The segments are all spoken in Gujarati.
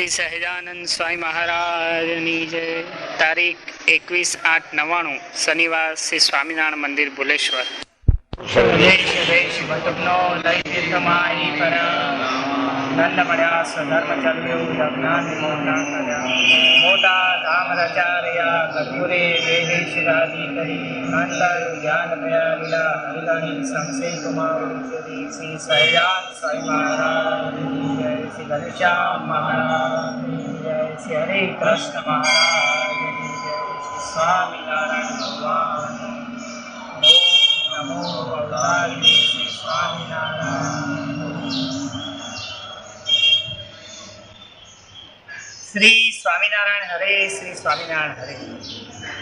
શ્રી સહજાનંદ સ્વામી મહારાજની જય. તારીખ 21/8/99 શનિવાર, શ્રી સ્વામિનારાયણ મંદિર ભુલેશ્વર. મોટા ધામ રચાર્યા કપૂરે વેદેશરાદી કરી જ્ઞાન ભયા લીલા હરિલાની સંશય કુમાર શ્રી સહજાન સ્વામી મહારાજ જય, શ્રી ઘનશ્યામ મહારાજ જય, શ્રી હરે કૃષ્ણ મહારાજ જય, શ્રી સ્વામિનારાયણ ભગવાન નમો ભગવાન શ્રી સ્વામિનારાયણ. શ્રી સ્વામિનારાયણ હરે, શ્રી સ્વામિનારાયણ હરે.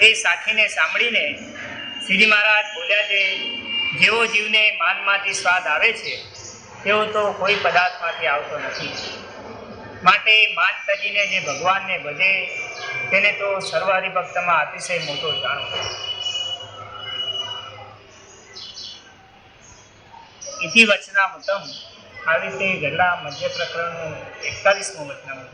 એ સાખીને સાંભળીને શ્રીજી મહારાજ બોલ્યા છે, જેવો જીવને માનમાંથી સ્વાદ આવે છે તેવો તો કોઈ પદાર્થમાંથી આવતો નથી. માટે માન તજીને જે ભગવાનને ભજે તેને તો સર્વહરિભક્તમાં અતિશય મોટો જાણો. ઇતિ વચનામૃતમ. આવી રીતે ગરડા મધ્ય પ્રકરણનું 41મું વચનામૃત.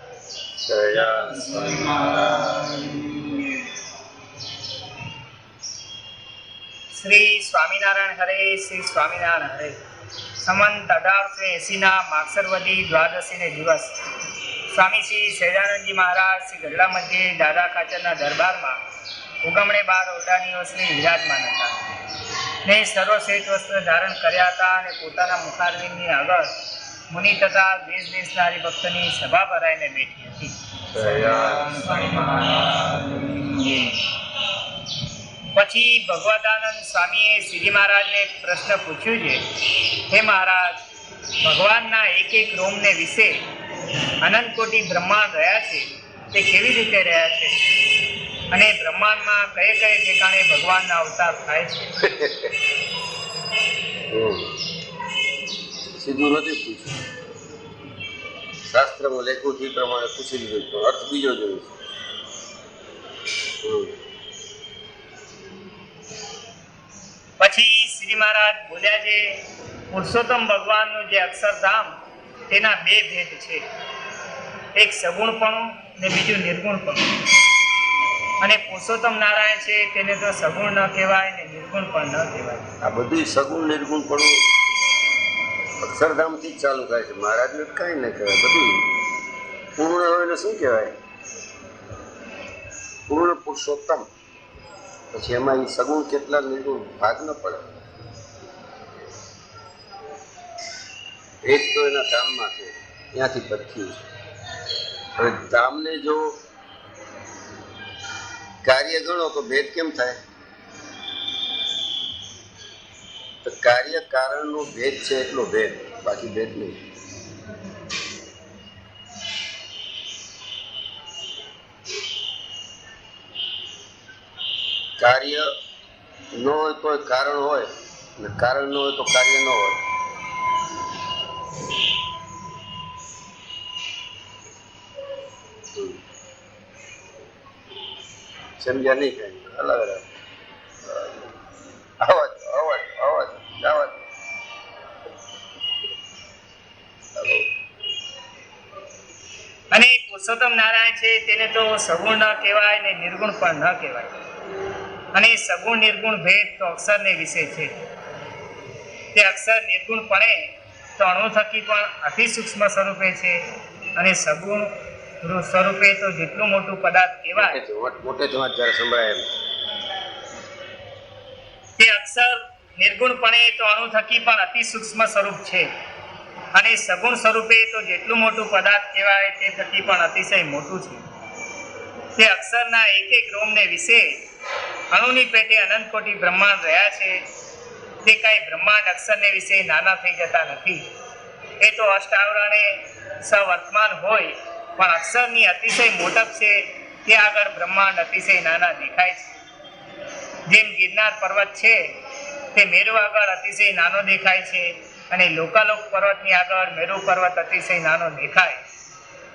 શ્રી સ્વામિનારાયણ હરે, શ્રી સ્વામિનારાયણ હરે. સંવંત 1880 માગસરવદી દ્વાદશીને દિવસ સ્વામી શ્રી સહજાનંદજી મહારાજ શ્રી ગરડા મધ્યે દાદા ખાચરના દરબારમાં ઉગમણે 12 ઓરડાનીઓ શ્રી વિરાજમાન હતા ને સર્વશ્રેષ્ઠ વસ્ત્ર ધારણ કર્યા હતા અને પોતાના મુખારવિંદની આગળ મુનિ તથા દેશ દેશના હરિભક્તની સભા ભરાઈને બેઠી હતી. પછી ભગવદાનંદ સ્વામીએ શ્રીજી મહારાજને પ્રશ્ન પૂછ્યું છે, હે મહારાજ, ભગવાનના એક એક રોમને વિશે અનંત કોટી બ્રહ્માંડ રહ્યા છે તે કેવી રીતે રહ્યા છે અને બ્રહ્માંડમાં કયે કયે ઠેકાણે ભગવાનના અવતાર થાય છે? સીધું નથી પૂછ્યું, શાસ્ત્રમાં લેખું તે પ્રમાણે પૂછી લીધું, પણ અર્થ બીજો જોયું. પછી શ્રી મહારાજ બોલ્યા છે, પુરુષોત્તમ ભગવાનનું જે અક્ષરધામ તેના 2 ભેદ છે, એક સગુણપણું ને બીજું નિર્ગુણપણું. અને પુરુષોત્તમ નારાયણ છે તેને તો સગુણ ન કહેવાય ને નિર્ગુણ પણ ન કહેવાય. આ બધું સગુણ નિર્ગુણ પણ અક્ષરધામથી જ ચાલુ થાય છે. મહારાજને કાંઈ ન કહેવાય, બધું પૂર્ણ હોય ને શું કહેવાય? પૂર્ણ પુરુષોત્તમ. પછી એમાં એ સગુણ કેટલા નિર્ગુણ ભાગ ન પડે. ભેદ તો એના ધામમાં છે, ત્યાંથી પથ્યું છે. હવે ધામને જો કાર્ય ગણો તો ભેદ કેમ થાય? તો કાર્ય કારણનો ભેદ છે એટલો ભેદ, બાકી ભેદ નહીં. કાર્ય ન હોય તો કારણ હોય, અને કારણ ન હોય તો કાર્ય ન હોય. સમજ્યા નહીં? કઈ અલગ અલગ અવાજ અવાજ અવાજ અવાજ. અને પુરુષોત્તમ નારાયણ છે તેને તો સગુણ ન કહેવાય ને નિર્ગુણ પણ ન કહેવાય. અને સગુણ નિર્ગુણ ભેદ તો અક્ષરને વિશે છે. તે અક્ષર નિર્ગુણપણે તો અણુ થકી પણ અતિ સૂક્ષ્મ સ્વરૂપે છે, અને સગુણ સ્વરૂપે તો જેટલું મોટું પદાર્થ કહેવાય મોટે જ વાત જ્યારે સંભળાય એમ. તે અક્ષર નિર્ગુણપણે તો અણુ થકી પણ અતિ સૂક્ષ્મ સ્વરૂપ છે, અને સગુણ સ્વરૂપે તો જેટલું મોટું પદાર્થ કહેવાય તે થકી પણ અતિશય મોટું છે. તે અક્ષરના એક એક રોમને વિશે અણુની પેટે અનંત કોટી બ્રહ્માંડ રહ્યા છે. તે કાંઈ બ્રહ્માંડ અક્ષરને વિશે નાના થઈ જતા નથી. એ તો અષ્ટાવરણે સવર્તમાન હોય, પણ અક્ષરની અતિશય મોટપ છે તે આગળ બ્રહ્માંડ અતિશય નાના દેખાય છે. જેમ ગિરનાર પર્વત છે તે મેરુ આગળ અતિશય નાનો દેખાય છે, અને લોકાલોક પર્વતની આગળ મેરુ પર્વત અતિશય નાનો દેખાય,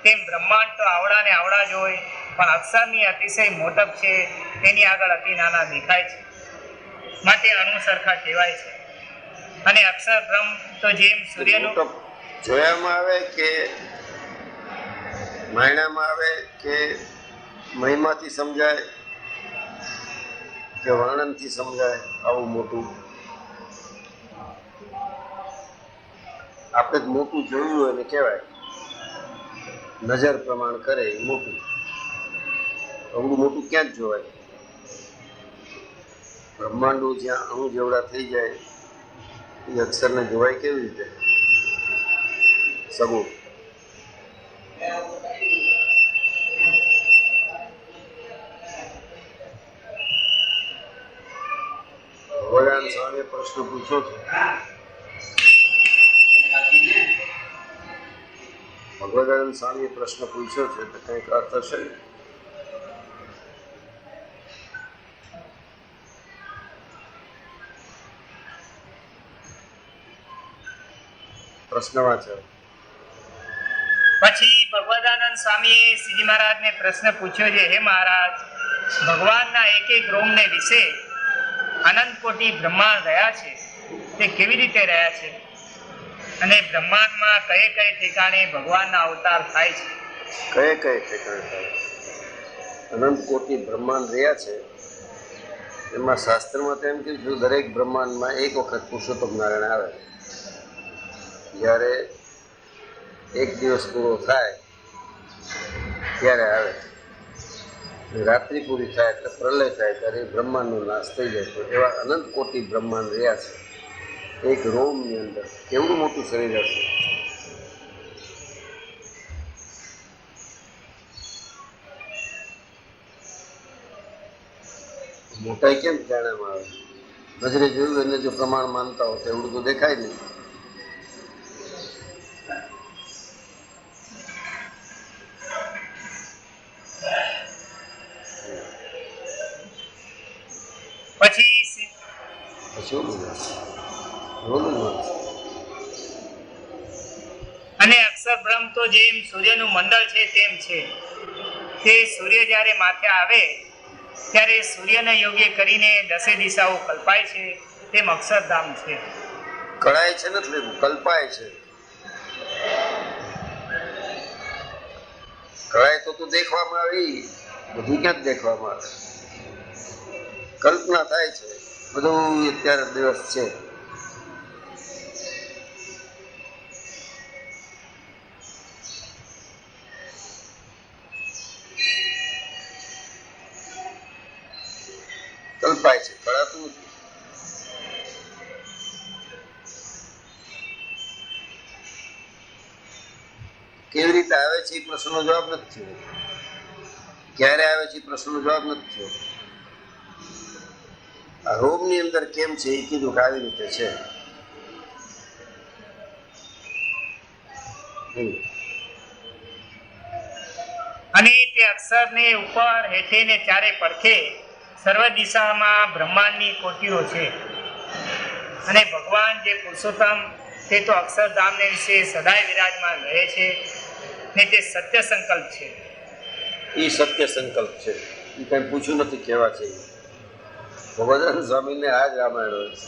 તેમ બ્રહ્માંડ તો આવડા ને આવડા જ હોય, પણ અક્ષરની અતિશય મોટપ છે તેની આગળ અતિ નાના દેખાય છે. માટે અણુ સરખા કહેવાય છે. અને અક્ષર બ્રહ્મ તો જેમ સૂર્યનું જોયામાં આવે કે માયણામાં આવે કે મહિમાથી સમજાય કે વર્ણનથી સમજાય આવું મોટું? આપણે જ મોટું જોયું હોય ને કહેવાય નજર પ્રમાણ કરે એ મોટું. અવડું મોટું ક્યાં જ જોવાય? બ્રહ્માંડો જ્યાં અણુ જેવડા થઈ જાય એ અક્ષરને જોવાય કેવી રીતે? સગું. ભગવાન સ્વામીએ પ્રશ્ન પૂછ્યો છે. ભગવાન સ્વામીએ પ્રશ્ન પૂછ્યો છે તો કંઈક અર્થ હશે ને? પ્રશ્ન વાંચો. પછી ભગવદાનંદ સ્વામીએ શ્રીજી મહારાજને પ્રશ્ન પૂછ્યો છે, હે મહારાજ, ભગવાનના એક એક રોમને વિશે અનંત કોટી બ્રહ્માંડ રહ્યા છે, તે કેવી રીતે રહ્યા છે? અને બ્રહ્માંડમાં કઈ કઈ ઠેકાણે ભગવાનના અવતાર થાય છે? કઈ કઈ ઠેકાણે થાય? અનંત કોટી બ્રહ્માંડ રહ્યા છે એમાં શાસ્ત્રમાં તો એમ કહ્યું છે દરેક બ્રહ્માંડમાં એક વખત પુરુષોત્તમ નારાયણ આવે. જ્યારે એક દિવસ પૂરો થાય ત્યારે આવે. રાત્રિ પૂરી થાય એટલે પ્રલય થાય ત્યારે બ્રહ્માંડનો નાશ થઈ જાય. તો એવા અનંત કોટી બ્રહ્માંડ રહ્યા છે એક રોમની અંદર. કેવડું મોટું શરીર હશે! મોટાઈ કેમ જાણવામાં આવે? નજરે જોયું એને જો પ્રમાણ માનતા હોય તો એવડું તો દેખાય નહીં. પછી અને અક્ષર બ્રહ્મ તો જેમ સૂર્યનું મંડળ છે તેમ છે. તે સૂર્ય જ્યારે માથે આવે ત્યારે સૂર્યને યોગ્ય કરીને દસે દિશાઓ કલ્પાય છે, તેમ અક્ષરધામ છે. કળાય છે નથી લેવું, કલ્પાય છે. કળાય તો દેખવામાં આવી, બધું ક્યાં જ દેખવામાં આવે? કલ્પના થાય છે. બધું અત્યારે દિવસ છે. કલ્પાય છે, કળાતું નથી. કેવી રીતે આવે છે એ પ્રશ્નનો જવાબ નથી થયો. ક્યારે આવે છે એ પ્રશ્નનો જવાબ નથી થયો. આ રોમની અંદર કેમ છે એ કીધું કે આવી રીતે છે. અને તે અક્ષરને ઉપર હેઠે ને ચારે પડખે સર્વ દિશામાં બ્રહ્માંડની કોટીઓ છે. અને ભગવાન જે પુરુષોત્તમ તે તો અક્ષરધામને વિશે સદાય વિરાજમાન રહે છે ને તે સત્ય સંકલ્પ છે. એ સત્ય સંકલ્પ છે. એ કઈ પૂછ્યું નથી કેવા છે. ભગવાન સ્વામીને આ જ રામાયણ હોય છે.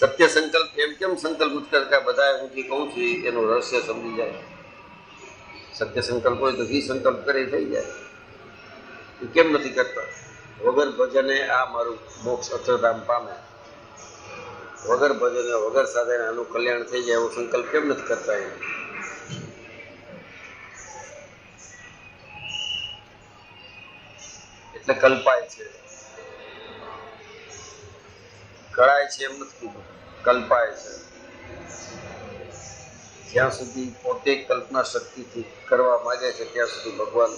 સત્ય સંકલ્પ એમ કેમ સંકલ્પ કરતા બધા હું જે કહું છું એનું રહસ્ય સમજી જાય. સત્ય સંકલ્પ હોય તો જે સંકલ્પ કરે થઈ જાય. એ કેમ નથી કરતા? વગર ભજને આ મારું મોક્ષ અક્ષરધામ પામે, વગર ભજને વગર સાધને આનું કલ્યાણ થઈ જાય એવો સંકલ્પ કેમ નથી કરતા? એટલે કલ્પાય છે. કળાય છે એમ નથી કીધું, કલ્પાય છે. જ્યાં સુધી પોતે કલ્પના શક્તિથી કરવા માંગે છે ત્યાં સુધી ભગવાન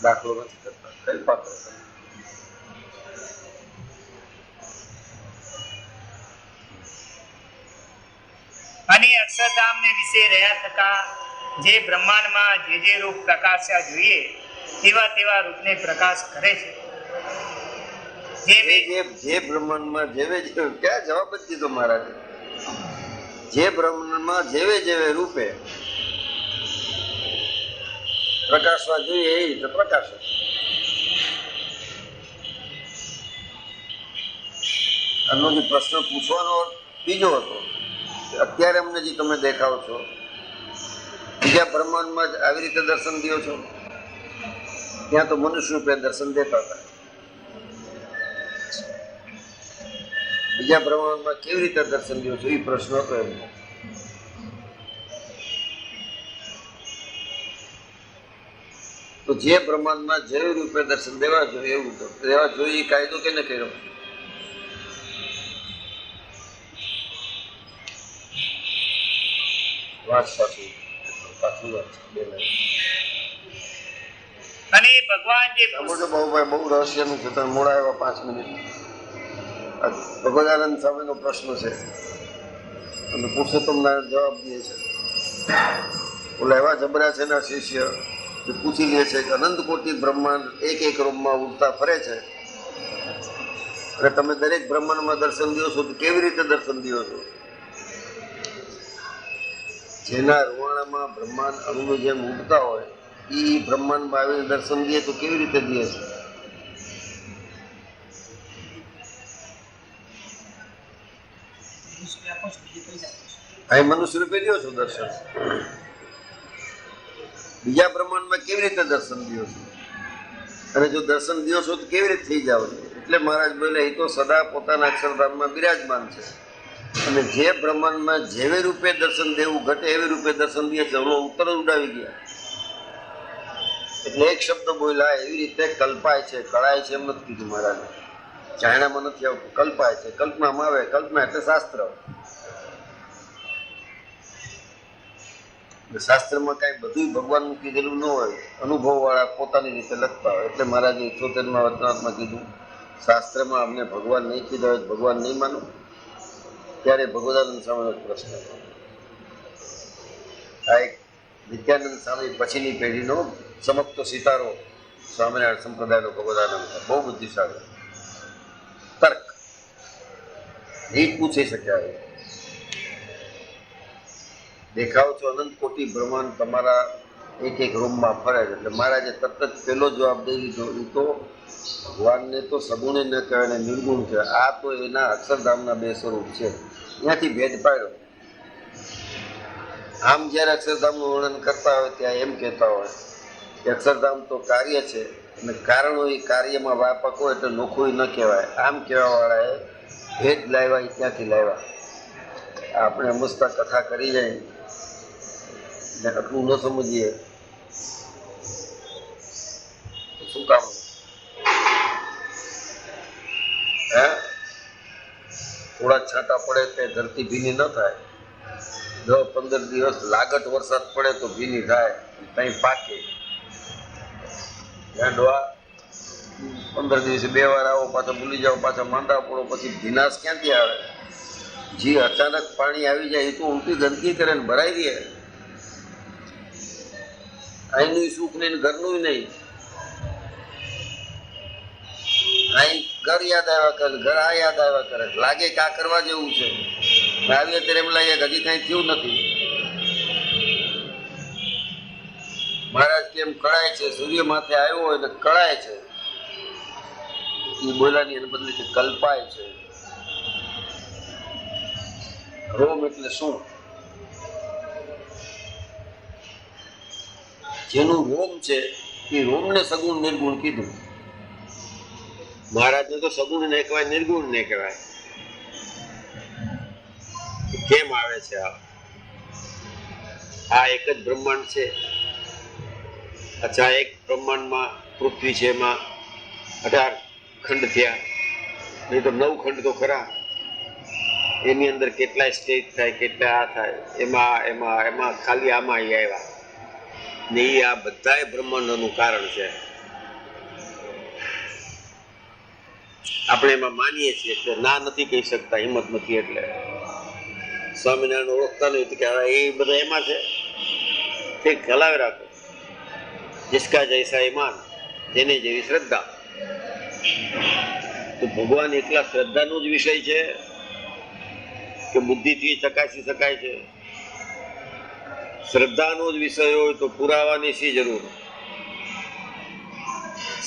દાખલો નથી કરતા, કલ્પા કરતા. અને અક્ષરધામને વિશે રહ્યા થતા જે બ્રહ્માંડમાં જે રૂપ પ્રકાશ્યા જોઈએ તેવા તેવા રૂપને પ્રકાશ કરે છે. જે બ્રહ્માંડમાં જેવે ક્યાં જવાબ જ દીધો મહારાજ. જે બ્રહ્માંડમાં જેવે જેવે રૂપે પ્રકાશવા જોઈએ એ રીતે પ્રકાશ. આનો જે પ્રશ્ન પૂછવાનો બીજો હતો, અત્યારે અમને જે તમે દેખાવ છો બીજા બ્રહ્માંડમાં જ આવી રીતે દર્શન દો છો, ત્યાં તો મનુષ્ય રૂપે દર્શન દેતા હતા. બીજા બ્રહ્માંડમાં કેવી રીતે દર્શન દો છો એ પ્રશ્ન હતો એમનો. તો જે બ્રહ્માંડમાં જેવી રૂપે દર્શન દેવા જોઈએ એવું દેવા જોઈએ એ કાયદો કેને કર્યો? વાત સાચી, પાછું વાત છે, બે લાઈન. અને ભગવાન જે સાંભળજો બાબુભાઈ, બહુ રહસ્યનું છે, તમે મોડા આવ્યા 5 મિનિટ. ભગવાનંદ સામેનો પ્રશ્ન છે અને પુરુષોત્તમ નારાયણ જવાબ દે છે. ઓલા એવા જબરા છે ના શિષ્ય જે પૂછી લે છે કે અનંત કોટી બ્રહ્માંડ એક એક રૂમમાં ઉડતા ફરે છે અને તમે દરેક બ્રહ્માંડમાં દર્શન દો છો, તો કેવી રીતે દર્શન દો છો? જેના રૂવાણામાં બ્રહ્માંડ અણુનું જેમ ઉડતા હોય એ બ્રહ્માંડમાં આવીને દર્શન દે તો કેવી રીતે દે છે? અહીં મનુષ્ય રૂપે દો છો દર્શન, બીજા બ્રહ્માંડમાં કેવી રીતે દર્શન દો છો? અને જો દર્શન દો છો તો કેવી રીતે થઈ જાવ છો? એટલે મહારાજ બોલે એ તો સદા પોતાના અક્ષરધામમાં બિરાજમાન છે અને જે બ્રહ્માંડમાં જેવી રૂપે દર્શન દેવું ઘટે એવી રૂપે દર્શન દે છે. ઓલો ઉત્તર ઉડાવી ગયા એટલે એક શબ્દ બોલ્યા એવી રીતે કલ્પાય છે, કળાય છે એમ નથી કીધું મહારાજે. ચાયણામાં નથી આવતું, કલ્પાય છે. કલ્પનામાં આવે, કલ્પના એટલે શાસ્ત્ર. શાસ્ત્રમાં કાંઈ બધું ભગવાનનું કીધેલું ન હોય, અનુભવ વાળા પોતાની રીતે લખતા હોય. એટલે મહારાજે 78માં વચનામાં કીધું શાસ્ત્રમાં અમને ભગવાન નહીં કીધા હોય ભગવાન નહીં માનો. ત્યારે ભગવદાનંદ સ્વામીનો પ્રશ્ન હતો. આ એક નિત્યાનંદ સ્વામી પછીની પેઢીનો ચમકતો સિતારો સ્વામિનારાયણ સંપ્રદાયનો ભગવદાનંદ છે. બહુ બુદ્ધિશાળી, તર્ક એ પૂછી શક્યા. દેખાવ છો અનંત કોટી બ્રહ્માંડ તમારા એક એક રૂમમાં ફરે છે. એટલે મહારાજે તરત જ પહેલો જવાબ દઈ દીધો, એ તો ભગવાનને તો સગુણે ન કહેવાય ને નિર્ગુણ છે. આ તો એના અક્ષરધામના 2 સ્વરૂપ છે. ત્યાંથી ભેદ પાડ્યો. આમ જ્યારે અક્ષરધામનું વર્ણન કરતા હોય ત્યાં એમ કહેતા હોય કે અક્ષરધામ તો કાર્ય છે અને કારણો એ કાર્યમાં વ્યાપક હોય એટલે નોખું ન કહેવાય. આમ કહેવાવાળાએ ભેદ લાવ્યા, એ ત્યાંથી લાવ્યા. આપણે અમસ્તા કથા કરી જાય ને આટલું ન સમજીએ તો શું કામ? હે, થોડા છાંટા પડે તે ધરતી ભીની ન થાય. 10-15 દિવસ લાગટ વરસાદ પડે તો ભીની થાય, ત્યાં પાકે. ડોહા 15 દિવસે 2 વાર આવો, પાછા ભૂલી જાઓ, પાછા માંદા પડો, પછી ભીનાશ ક્યાંથી આવે? જે અચાનક પાણી આવી જાય એ તો ઉલટી ગંદકી કરે ને ભરાઈ દે. અહીંનું સુખ નહીં, ઘરનું નહીં. અહીં ઘર યાદ આવ્યા કરે, ઘર આ યાદ આવ્યા કરે. લાગે કે આ કરવા જેવું છે, આવીએ ત્યારે એમ લાગે કે હજી કાંઈ થયું નથી. મહારાજ કેમ કળાય છે? સૂર્ય માથે આવ્યો હોય ને કળાય છે. એ બોલાની એને બદલે છે કલ્પાય છે. રોમ એટલે શું? જેનું રોમ છે એ રોમને સગુણ નિર્ગુણ કીધું. મહારાજને તો સગુણ ને કહેવાય, નિર્ગુણ ને કહેવાય. કેમ આવે છે? આ એક જ બ્રહ્માંડ છે. અચ્છા, એક બ્રહ્માંડમાં પૃથ્વી છે, એમાં 18 ખંડ થયા, નહીં તો 9 ખંડ તો ખરા. એની અંદર કેટલાય સ્ટેજ થાય, કેટલા આ થાય. એમાં ખાલી આમાં આવ્યા ને એ આ બધાય બ્રહ્માંડોનું કારણ છે. આપણે એમાં માનીએ છીએ એટલે ના નથી કહી શકતા, હિંમત નથી. એટલે સ્વામિનારાયણ ઓળખતા નહીં કે એ બધા એમાં છે. ઠીક, હલાવી રાખો. जिसका जैसा ईमान, જેને જેવી શ્રદ્ધા. તો ભગવાન એકલા શ્રદ્ધાનો જ વિષય છે કે બુદ્ધિથી ચકાસી શકાય છે? શ્રદ્ધાનો જ વિષય હોય તો પુરાવાની શી જરૂર?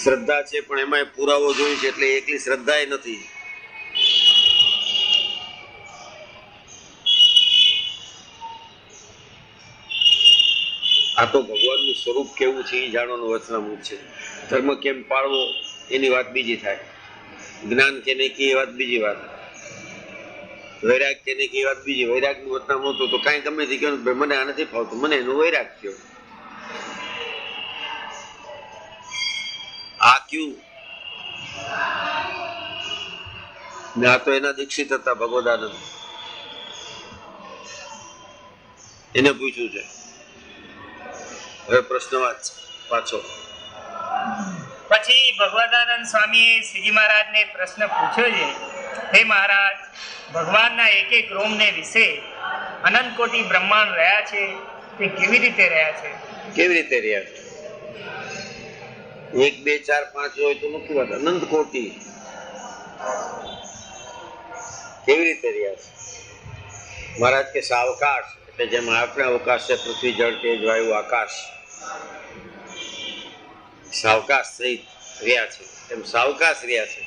શ્રદ્ધા છે પણ એમાં પુરાવો જોઈએ છે, એટલે એકલી શ્રદ્ધા નથી. આ તો ભગવાનનું સ્વરૂપ કેવું છે એ જાણવાનું વચનામૃત છે. ધર્મ કેમ પાળવો એની વાત બીજી થાય, જ્ઞાન કેને કે એ વાત બીજી વાત, વૈરાગ કેને કે એ વાત બીજી. વૈરાગનું વચનામૃત તો કાંઈ ગમે તે કહ્યું ભાઈ મને આ નથી ફાવતું, મને એનો વૈરાગ થયો. આ ક્યું ને આ તો એના દીક્ષિત હતા ભગવદાનંદ, એને પૂછ્યું છે. હવે પ્રશ્નવાદ પાછો. પછી ભગવદાનંદ સ્વામીએ શ્રીજી મહારાજને પ્રશ્ન પૂછ્યો છે, હે મહારાજ, ભગવાનના એક એક રોમને વિશે અનંત કોટી બ્રહ્માંડ રહ્યા છે, તે કેવી રીતે રહ્યા છે? કેવી રીતે રહ્યા છે? 1 2 4 5 હોય તો નથી વાત, અનંત કોટી કેવી રીતે રહ્યા છે? મહારાજ કે સાવકાશ, એટલે જેમ આપણે અવકાશ છે, પૃથ્વી જળ તેજ વાયુ આકાશ, સાવકાશ સહિત રહ્યા છે, એમ સાવકાશ રહ્યા છે.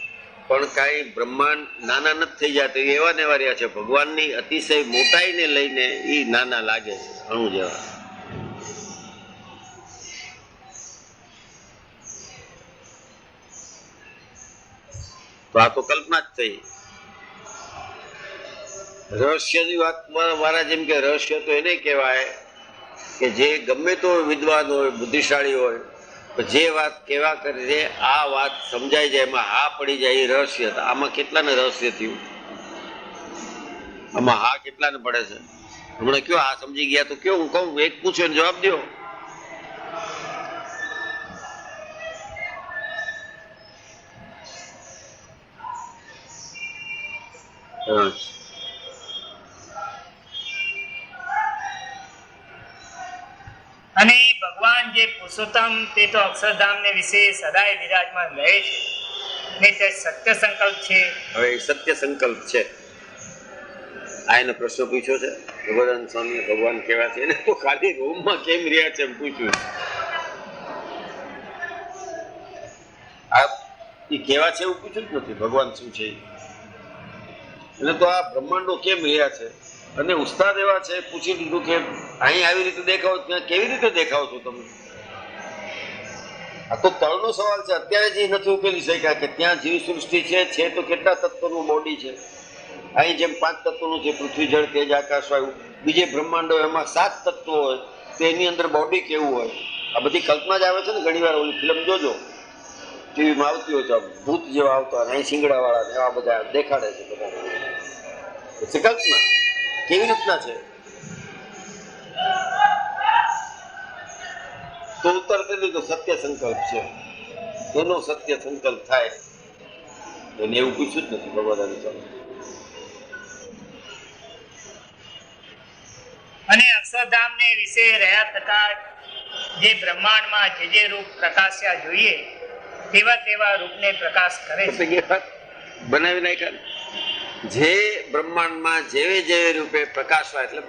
પણ કાંઈ બ્રહ્માંડ નાના નથી થઈ જતા એવા ને એવા રહ્યા છે. ભગવાનની અતિશય મોટાઈને લઈને એ નાના લાગે છે, અણુ જેવા. તો આ તો કલ્પના જ થઈ. રહસ્યની વાત મારા જેમ કે રહસ્ય તો એને કહેવાય કે જે ગમે તો વિદ્વાન હોય, બુદ્ધિશાળી હોય, જે વાત કેવા કરે છે આ વાત સમજાઈ જાય, એમાં હા પડી જાય, એ રહસ્ય. આમાં કેટલાને રહસ્ય થયું? આમાં હા કેટલાને પડે છે? હમણાં કયો હા સમજી ગયા તો કયો? હું કહું એક પૂછો ને જવાબ દો. અને ભગવાન જે પુરુષોત્તમ તે તો અક્ષરધામને વિશે સદાય વિરાજમાન રહે છે ને તે સત્ય સંકલ્પ છે. હવે એ સત્ય સંકલ્પ છે. આ એને પ્રશ્ન પૂછ્યો છે ભગવાન સ્વામી, ભગવાન કેવા છે? એને તો ખાલી રૂમમાં કેમ રહ્યા છે એમ પૂછ્યું. આ એ કેવા છે એવું પૂછ્યું જ નથી, ભગવાન શું છે એટલે. તો આ બ્રહ્માંડો કેમ રહ્યા છે? અને ઉસ્તાદ એવા છે, પૂછી દીધું કે અહીં આવી રીતે દેખાવ, ત્યાં કેવી રીતે દેખાવ છો તમે? આ તો તળનો સવાલ છે. અત્યારે જે નથી ઉકેલી શક્યા કે ત્યાં જીવ સૃષ્ટિ છે તો કેટલા તત્વનું બોડી છે. અહીં જેમ 5 તત્વોનું છે, પૃથ્વી જળ તેજ આકાશ વાયુ. બીજે બ્રહ્માંડો એમાં 7 તત્વો હોય તો એની અંદર બોડી કેવું હોય? આ બધી કલ્પના જ આવે છે ને. ઘણી વાર ઓલી ફિલ્મ જોજો, ટીવીમાં આવતી હોય તો ભૂત જેવા આવતા, અહીં શિંગડા વાળા એવા બધા દેખાડે છે. બધા કલ્પના કેવી રીતના છે? તો ઉત્તર કરી તો સત્ય સંકલ્પ છે. એનો સત્ય સંકલ્પ થાય એને એવું પૂછ્યું જ નથી ભગવાન. અને અક્ષરધામને વિશે રહ્યા થતા જે બ્રહ્માંડમાં જે રૂપ પ્રકાશ્યા જોઈએ તેવા રૂપને પ્રકાશ કરે છે. બનાવી નાખ્યા. જે બ્રહ્માંડમાં જેવે રૂપે પ્રકાશવા, એટલે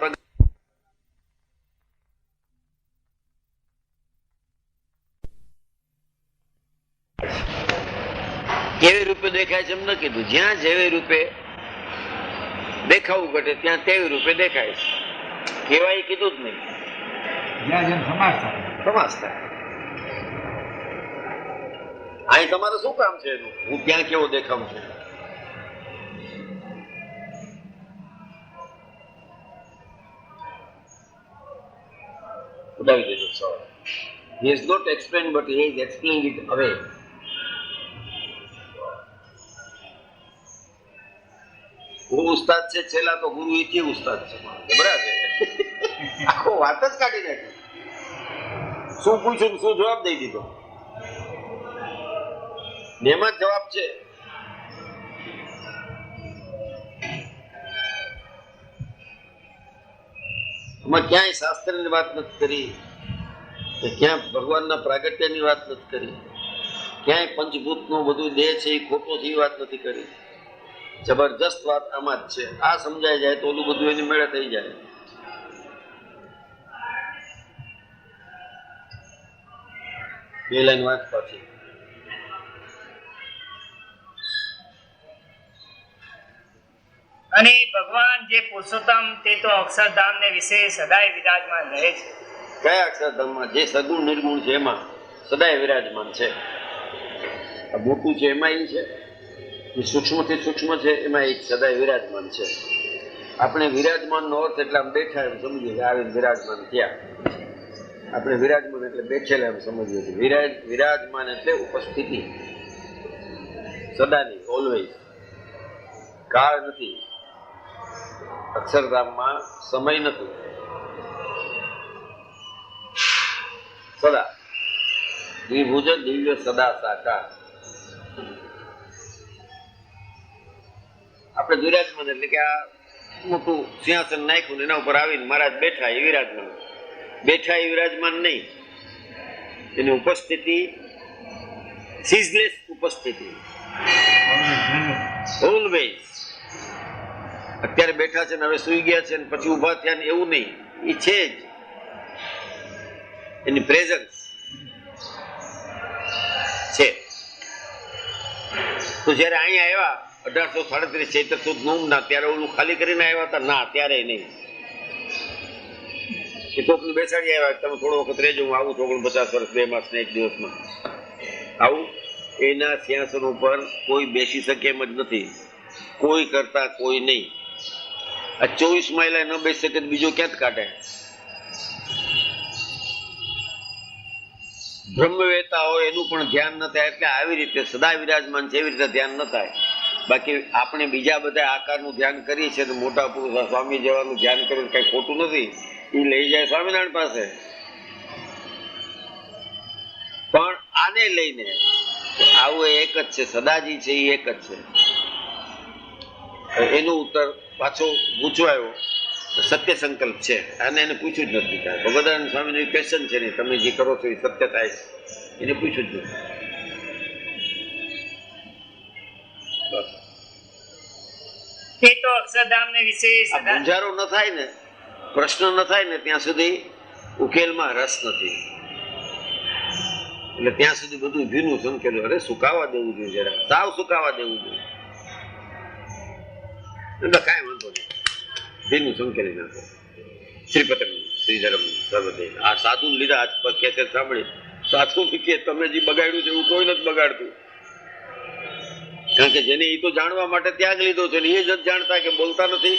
કેવી રૂપે દેખાય છે એમ ન કીધું. જ્યાં જેવી રૂપે દેખાવું ઘટે ત્યાં તેવી રૂપે દેખાય છે. કેવાય કીધું જ નહીં. જ્યાં જેમ સમાસ થાય. સમાસ થાય. અહીં તમારે શું કામ છે એનું? હું ત્યાં કેવો દેખાવું છું? ઉડાવી દેજો સવાલ. He has not explained, but he is explaining it away. હું ઉસ્તાદ છે છેલ્લા, તો ગુરુ એથી ઉસ્તાદ છે. જબરા છે. આખો વાત જ કાઢી નાખી. શું પૂછ્યું, શું જવાબ દઈ દીધો. એમાં જ જવાબ છે. એમાં ક્યાંય શાસ્ત્રની વાત નથી કરી, ક્યાં ભગવાનના પ્રાગટ્યની વાત નથી કરી, ક્યાંય પંચભૂતનું બધું દેહ છે એ ખોટો છે એ વાત નથી કરી. જબરજસ્ત વાત આમાં જ છે. આ સમજાઈ જાય તો ઓલું બધું એની મેળે થઈ જાય. બે લાઈન વાંચ પાછી. અને ભગવાન જે પુરુષોત્તમ તે તો અક્ષરધામને વિશે સદાય વિરાજમાન રહે છે કયા અક્ષરધામમાં? જે સગુણ નિર્ગુણ છે એમાં સદાય વિરાજમાન છે. આ મોટું છે એમાં એ છે, જે સૂક્ષ્મથી સૂક્ષ્મ છે એમાં એ સદાય વિરાજમાન છે. આપણે વિરાજમાનનો અર્થ એટલે આમ બેઠા એમ સમજીએ કે આવીને વિરાજમાન થયા. આપણે વિરાજમાન એટલે બેઠેલા એમ સમજીએ છીએ. વિરાજમાન એટલે ઉપસ્થિતિ, સદાની, ઓલવેઝ. કાળ નથી અક્ષરધામમાં, સમય નથી, સદા. દ્વિભુજ દિવ્ય સદા સાકાર. આપણે વિરાજમાન એટલે કે આ મોટું સિંહાસન નાખ્યું ને એના ઉપર આવીને મહારાજ બેઠા એ વિરાજમાન. બેઠા એ વિરાજમાન નહીં, એની ઉપસ્થિતિ સીઝલેસ ઉપસ્થિતિ, ઓલવેઝ. અત્યારે બેઠા છે ને હવે સુઈ ગયા છે ને પછી ઉભા થયા ને એવું નહીં, એ છે જ. એની પ્રેઝન્સ છે. તો જયારે અહીંયા આવ્યા 1837 ચૈત્ર સુદ નોમના, ત્યારે ઓલું ખાલી કરીને આવ્યા હતા? ના, ત્યારે નહીં. એ કોકને બેસાડી આવ્યા, તમે થોડો વખત રહેજો, હું આવું છું 49 વર્ષ 2 માસ ને 1 દિવસમાં આવું. એના સિંહાસન ઉપર કોઈ બેસી શકે એમ જ નથી, કોઈ કરતા કોઈ નહીં. આ 24 માઇલા ન બેસી શકે બીજો ક્યાં જ કાઢે? બ્રહ્મવેતા હોય એનું પણ ધ્યાન ન થાય. એટલે આવી રીતે સદા વિરાજમાન છે એવી રીતે ધ્યાન ન થાય. બાકી આપણે બીજા બધા આકારનું ધ્યાન કરીએ છીએ, મોટા પુરુષ સ્વામી જેવાનું ધ્યાન કરીને કઈ ખોટું નથી. એ લઈ જાય સ્વામિનારાયણ પાસે, પણ આને લઈને આવું એક જ છે, સદાજી છે એ એક જ છે. એનો ઉત્તર પાછો પૂછવાયો સત્ય સંકલ્પ છે. અને એને પૂછ્યું જ નથી. ભગવદાનંદ સ્વામીનું ક્વેશ્ચન છે નહીં, તમે જે કરો છો એ સત્ય થાય, એને પૂછ્યું જ નથી. એ તો અક્ષરધામને વિશે ગુંજારો ન થાય ને, પ્રશ્ન ન થાય ને ત્યાં સુધી ઉકેલમાં રસ નથી. એટલે ત્યાં સુધી બધું ભીનું સંકેલું. અરે સુકાવા દેવું જોઈએ, જરા સાવ સુકાવા દેવું જોઈએ. એટલે કાંઈ વાંધો નહીં, ભીનું સંકેલી નાખો. શ્રીપતમ શ્રીધરમ સર્વદે. આ સાધુ લીધા આજ પર કેસેટ સાંભળી, સાધુ કે તમે જે બગાડ્યું છે એવું કોઈ નથી બગાડતું. કારણ કે જેને એ તો જાણવા માટે ત્યાગ લીધો છે, એ જ જાણતા કે બોલતા નથી.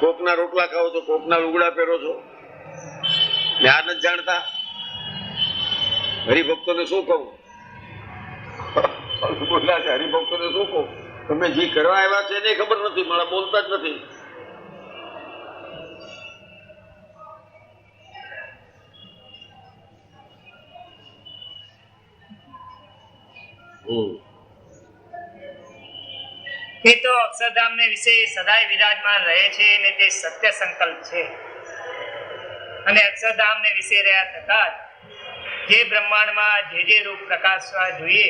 કોકના રોટલા ખાઓ છો, કોકના લુગડા પહેરો છો, આ નથી જાણતા. હરિભક્તોને શું કહું? બોલ્યા છે હરિભક્તોને શું કહું? તમે જે કરવા આવ્યા છે એને ખબર નથી, મારા બોલતા જ નથી. એ તો અક્ષરધામને વિશે સદાય વિરાજમાન રહે છે અને તે સત્ય સંકલ્પ છે. અને અક્ષરધામને વિશે રહ્યા થતા જે બ્રહ્માંડમાં જે રૂપ પ્રકાશવા જોઈએ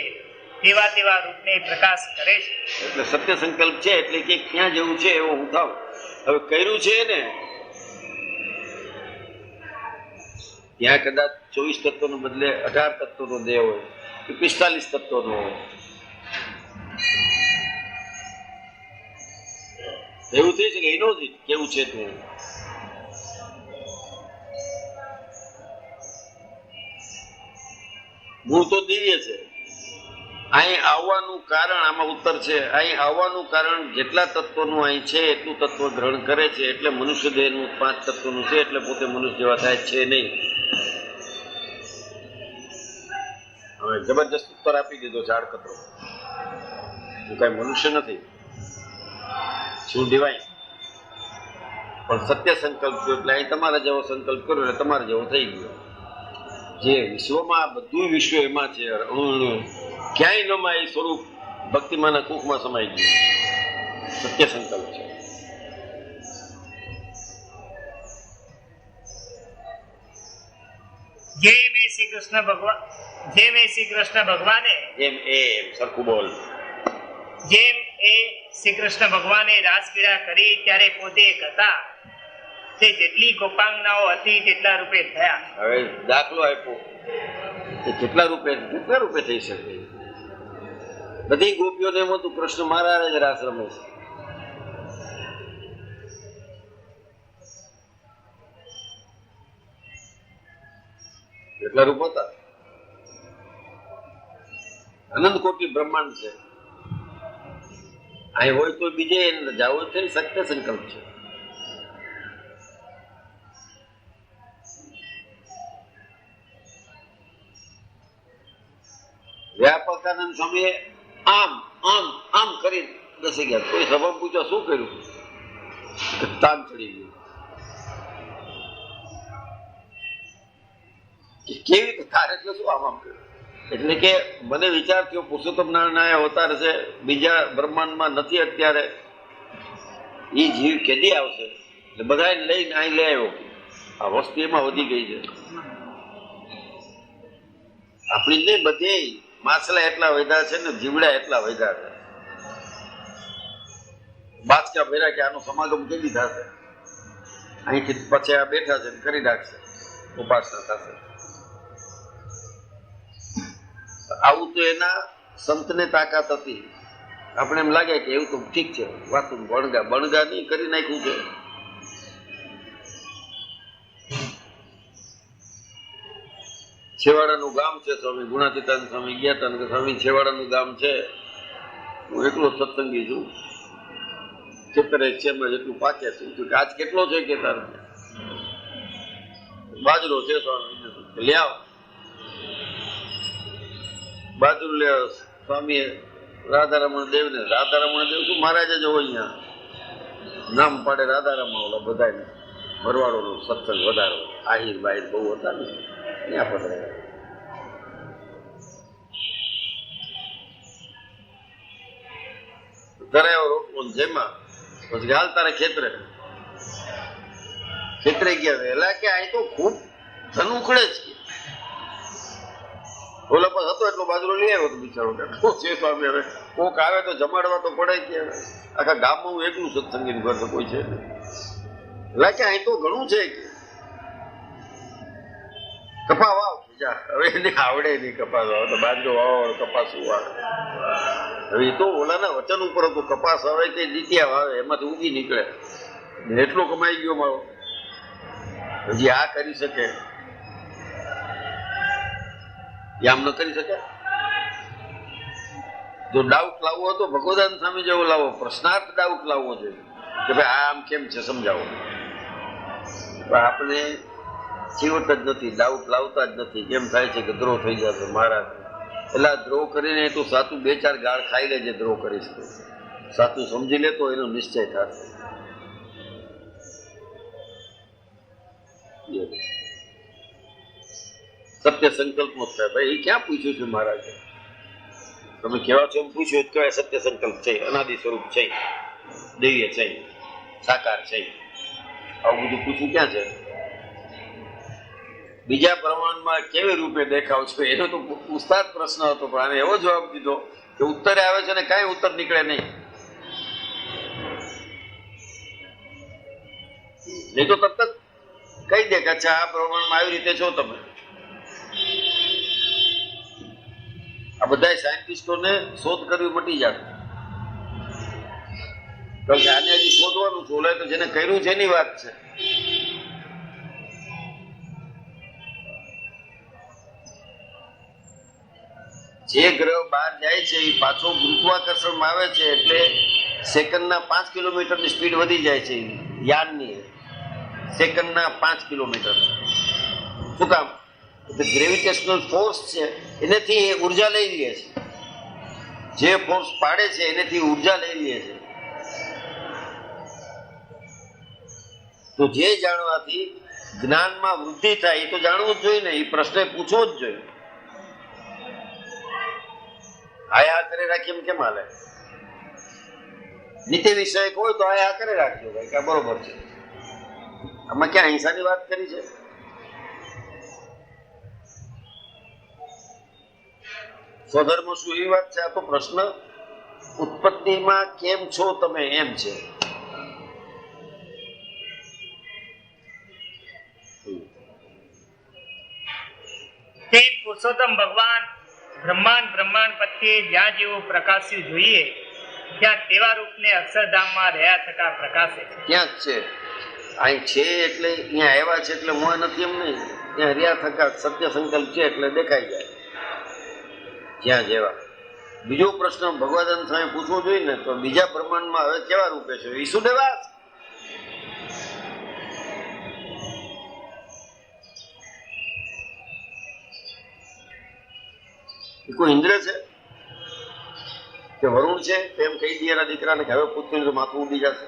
તેવા રૂપને પ્રકાશ કરે છે. એટલે સત્ય સંકલ્પ છે એટલે કે ક્યાં જેવું છે એવો હું થાવ. હવે કર્યું છે ને ત્યાં કદાચ 24 તત્વોને બદલે 18 તત્વોનો દેહ હોય કે 45 તત્વોનો હોય, એવું થઈ શકે. એનો જ કેવું છે તે મૂળ તો દિવ્ય છે. અહીં આવવાનું કારણ, આમાં ઉત્તર છે, અહીં આવવાનું કારણ જેટલા તત્વોનું અહીં છે એટલું તત્વ ગ્રહણ કરે છે. એટલે મનુષ્ય દેહનું 5 તત્વોનું છે એટલે પોતે મનુષ્ય જેવા થાય છે નહીં. હવે જબરજસ્ત ઉત્તર આપી દીધો છે આડકતરો. હું કઈ મનુષ્ય નથી, શું ડિવાઇન. પણ સત્ય સંકલ્પ થયો એટલે અહીં તમારા જેવો સંકલ્પ કર્યો એટલે તમારા જેવો થઈ ગયો. જે વિશ્વમાં બધું વિશ્વ એમાં છે, ક્યાંય નમાં એ સ્વરૂપ ભક્તિમાના કુખમાં સમાઈ ગયું. સત્ય સંકલ્પ છે. જેમ એ શ્રી કૃષ્ણ ભગવાને જેમ એ સરખું બોલ. જેમ એ શ્રી કૃષ્ણ ભગવાને રાસક્રીડા કરી ત્યારે પોતે એક હતા, તે જેટલી ગોપાંગનાઓ હતી તેટલા રૂપે થયા. હવે દાખલો આપ્યો કે કેટલા રૂપે થઈ શકે? બધી ગોપીઓને એમ હતું કૃષ્ણ મારા જ રાસ રમે છે. કેટલા રૂપ હતા? અનંત કોટી બ્રહ્માંડ છે. અહીં હોય તો બીજે જાવ છે, સત્ય સંકલ્પ છે. વ્યાપકાનંદ સ્વામીએ આમ આમ આમ કરી દસી ગયા. કોઈ સભા પૂછો શું કર્યું? તાન ચડી ગયું. કેવી રીતે તાર એટલે શું આમ આમ કર્યું? એટલે કે મને વિચાર થયો પુરુષોત્તમ નારાયણ અવતાર છે, બીજા બ્રહ્માંડમાં નથી અત્યારે, એ જીવ કેદી આવશે? એટલે બધા લઈને અહીં લઈ આવ્યો. આ વસ્તી એમાં વધી ગઈ છે. આપણી ને બધે માછલા એટલા વધ્યા છે ને જીવડા એટલા વધ્યા છે. બાચકા ભેરા કે આનો સમાગમ કેવી થશે? અહીંથી પછી આ બેઠા છે કરી નાખશે, ઉપાસના થશે. આવું તો એના સંતને તાકાત હતી. આપણે એમ લાગે કે એવું તો ઠીક છે, વાતું બણગા નહીં કરી નાખ્યું છે. છેવાડાનું ગામ છે, સ્વામી ગુણાતીતાન સ્વામી ગયા હતા કે સ્વામી છેવાડાનું ગામ છે, હું એકલો સત્સંગી છું, ખેતરે છે જેટલું પાકે છે. આજ કેટલો છે કે તાર? બાજરો છે સ્વામી, લે આવ. બાજુ લે. સ્વામી રાધારમણ દેવ ને, રાધારમણ દેવ શું મહારાજે જો અહીંયા નામ પાડે રાધારમણ, ઓલા બધાને ભરવાડો નો સત્સંગ વધારો, આહિર બાહિર બહુ હતા ને ત્યાં પધરાયા. ધરાયો રોટલો જેમાં પછી હાલ તારે ખેતરે ગયા. વહેલા કે અહીં તો ખૂબ ધન ઉખડે છે. ઓલા પર હતો એટલો બાજરો લઈ આવ્યો તો બિચારો કે છે સ્વામી, હવે કોક આવે તો જમાડવા તો પડે કે આખા ગામમાં હું એકલું સત્સંગી ઘર તો કોઈ છે નહીં. એટલે કે અહીં તો ઘણું છે કે કપા વાવ જા. હવે એને આવડે નહીં કપાસ વાવ, તો બાજરો વાવો કપાસ વાવે. હવે એ તો ઓલાના વચન ઉપર હતું, કપાસ વાવે કે જીતિયા વાવે એમાંથી ઉગી નીકળે. એટલો કમાઈ ગયો મારો, હજી આ કરી શકે? આમ ન કરી શકે. જો ડાઉટ લાવવો હતો ભગવદાન સ્વામી જેવો લાવો, પ્રશ્નાર્થ ડાઉટ લાવવો જોઈએ કે ભાઈ આ આમ કેમ છે સમજાવો. પણ આપણે છેવટ જ નથી, ડાઉટ લાવતા જ નથી. કેમ થાય છે કે દ્રોહ થઈ જશે મહારાજ. એટલે દ્રોહ કરીને તું સાચું 2-4 ગાળ ખાઈ લેજે, દ્રોહ કરીશ તો સાચું સમજી લે તો એનો નિશ્ચય થશે. સત્ય સંકલ્પ નો થાય. ભાઈ એ ક્યાં પૂછ્યું છે મહારાજે? તમે કેવા છો એમ પૂછ્યું કહેવાય સત્ય સંકલ્પ છે, અનાદિ સ્વરૂપ છે, દિવ્ય છે, સાકાર છે. આવું બધું પૂછ્યું ક્યાં છે? બીજા પ્રમાણમાં કેવી રૂપે દેખાવ છો એનો તો પૂછતા જ પ્રશ્ન હતો, પણ આને એવો જવાબ દીધો કે ઉત્તરે આવે છે ને કાંઈ ઉત્તર નીકળે નહીં. નહીં તો તરત જ કહી દે કે અચ્છા આ પ્રમાણમાં આવી રીતે છો તમે. આ બધા સાયન્ટિસ્ટોને શોધ કરવી મટી જાય, કારણ કે આને હજી શોધવાનું છે. ઓલા તો જેને કર્યું છે એની વાત છે. જે ગ્રહ બહાર જાય છે એ પાછો ગુરુત્વાકર્ષણમાં આવે છે, એટલે સેકન્ડના 5 કિલોમીટરની સ્પીડ વધી જાય છે યાનની. સેકન્ડના 5 કિલોમીટર. શું કામ? ગ્રેવિટેશનલ ફોર્સ છે એનાથી ઉર્જા લઈ લે છે. જે ફોર્સ પાડે છે એનાથી ઉર્જા લઈ લે છે. તો જે જાણવાથી જ્ઞાનમાં વૃદ્ધિ થાય એ તો જાણવું જ જોઈએ ને, એ પ્રશ્ન પૂછવો જ જોઈએ. આયા કરે રાખી એમ કેમ હાલે? નીતિ વિષયક હોય તો આયા કરે રાખજો ભાઈ, કે બરોબર છે. આમાં ક્યાં હિંસાની વાત કરી છે? સ્વધર્મ શું એવી વાત છે? આ તો પ્રશ્ન ઉત્પત્તિમાં કેમ છો તમે એમ છે. તે પુરુષોત્તમ ભગવાન બ્રહ્માંડ પ્રત્યે જ્યાં જેવું પ્રકાશ્યું જોઈએ ત્યાં તેવા રૂપને અક્ષરધામમાં રહ્યા થતા પ્રકાશે છે. ક્યાં જ છે? અહીં છે એટલે અહીંયા આવ્યા છે એટલે હું નથી એમ નહીં. ત્યાં હરિયા થકા સત્ય સંકલ્પ છે એટલે દેખાઈ જાય જ્યાં જેવા. બીજો પ્રશ્ન ભગવાન સ્વામી પૂછવો જોઈએ ને તો બીજા બ્રહ્માંડમાં હવે કેવા રૂપે છે વિસુદેવાસ? કોઈ ઇન્દ્ર છે કે વરુણ છે તેમ કહી દે એના દીકરાને કે હવે પૃથ્વીનું માથું ઉડી જશે.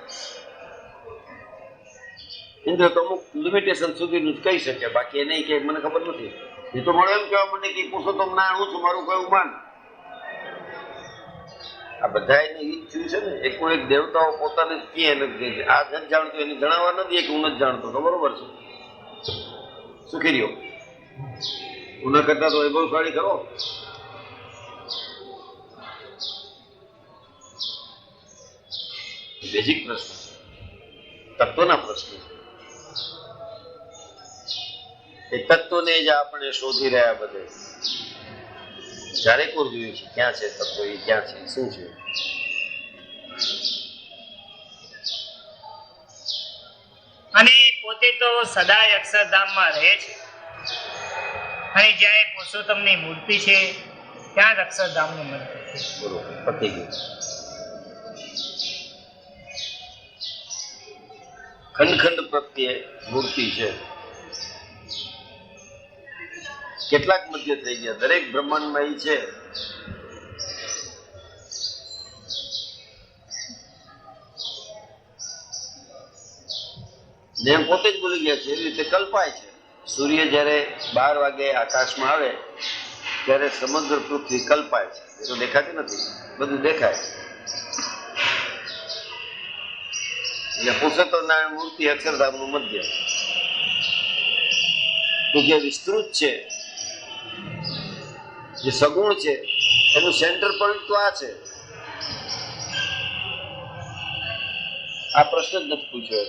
ઇન્દ્ર તો અમુક લિમિટેશન સુધીનું જ કહી શકે, બાકી એ નહીં કે મને ખબર નથી. એ તો મળે એમ કહેવા મને કે પુરુષોત્તમ નારાયણ હું છું, મારું કયું માન. આ બધા એને ઈ જ થયું છે ને. એક દેવતાઓ પોતાને કહે નથી આ નથી જાણતો એને જણાવવા નથી કે હું નથી જાણતો, તો બરોબર છે, સુખી રહ્યો. ઉના કરતા તો વૈભવશાળી કરો. બેઝિક પ્રશ્ન છે, તત્વના પ્રશ્ન છે. એ તત્વને જ આપણે શોધી રહ્યા બધે. જ્યારે કોઈ જોયું છે ક્યાં છે તત્વ, એ ક્યાં છે, શું છે. અને પોતે તો સદાય અક્ષરધામમાં રહે છે, અને જ્યાં પુરુષોત્તમની મૂર્તિ છે ત્યાં જ અક્ષરધામનું મંદિર છે. બરોબર, પતી ગયું. ખંડ ખંડ પ્રત્યે મૂર્તિ છે. કેટલાક મધ્ય થઈ ગયા, દરેક બ્રહ્માંડમાં એ છે. ને એમ પોતે જ બોલી ગયા છે, એવી રીતે કલ્પાય છે. સૂર્ય જયારે 12 વાગે આકાશમાં આવે ત્યારે સમગ્ર પૃથ્વી કલ્પાય છે. એ તો દેખાતી નથી, બધું દેખાય. એટલે પુરુષોત્તમ નારાયણ મૂર્તિ અક્ષરધામનું મધ્ય. તો જે વિસ્તૃત છે, જે સગુણ છે, એનું સેન્ટર પોઈન્ટ તો આ છે. આ પ્રશ્ન જ નથી પૂછ્યો.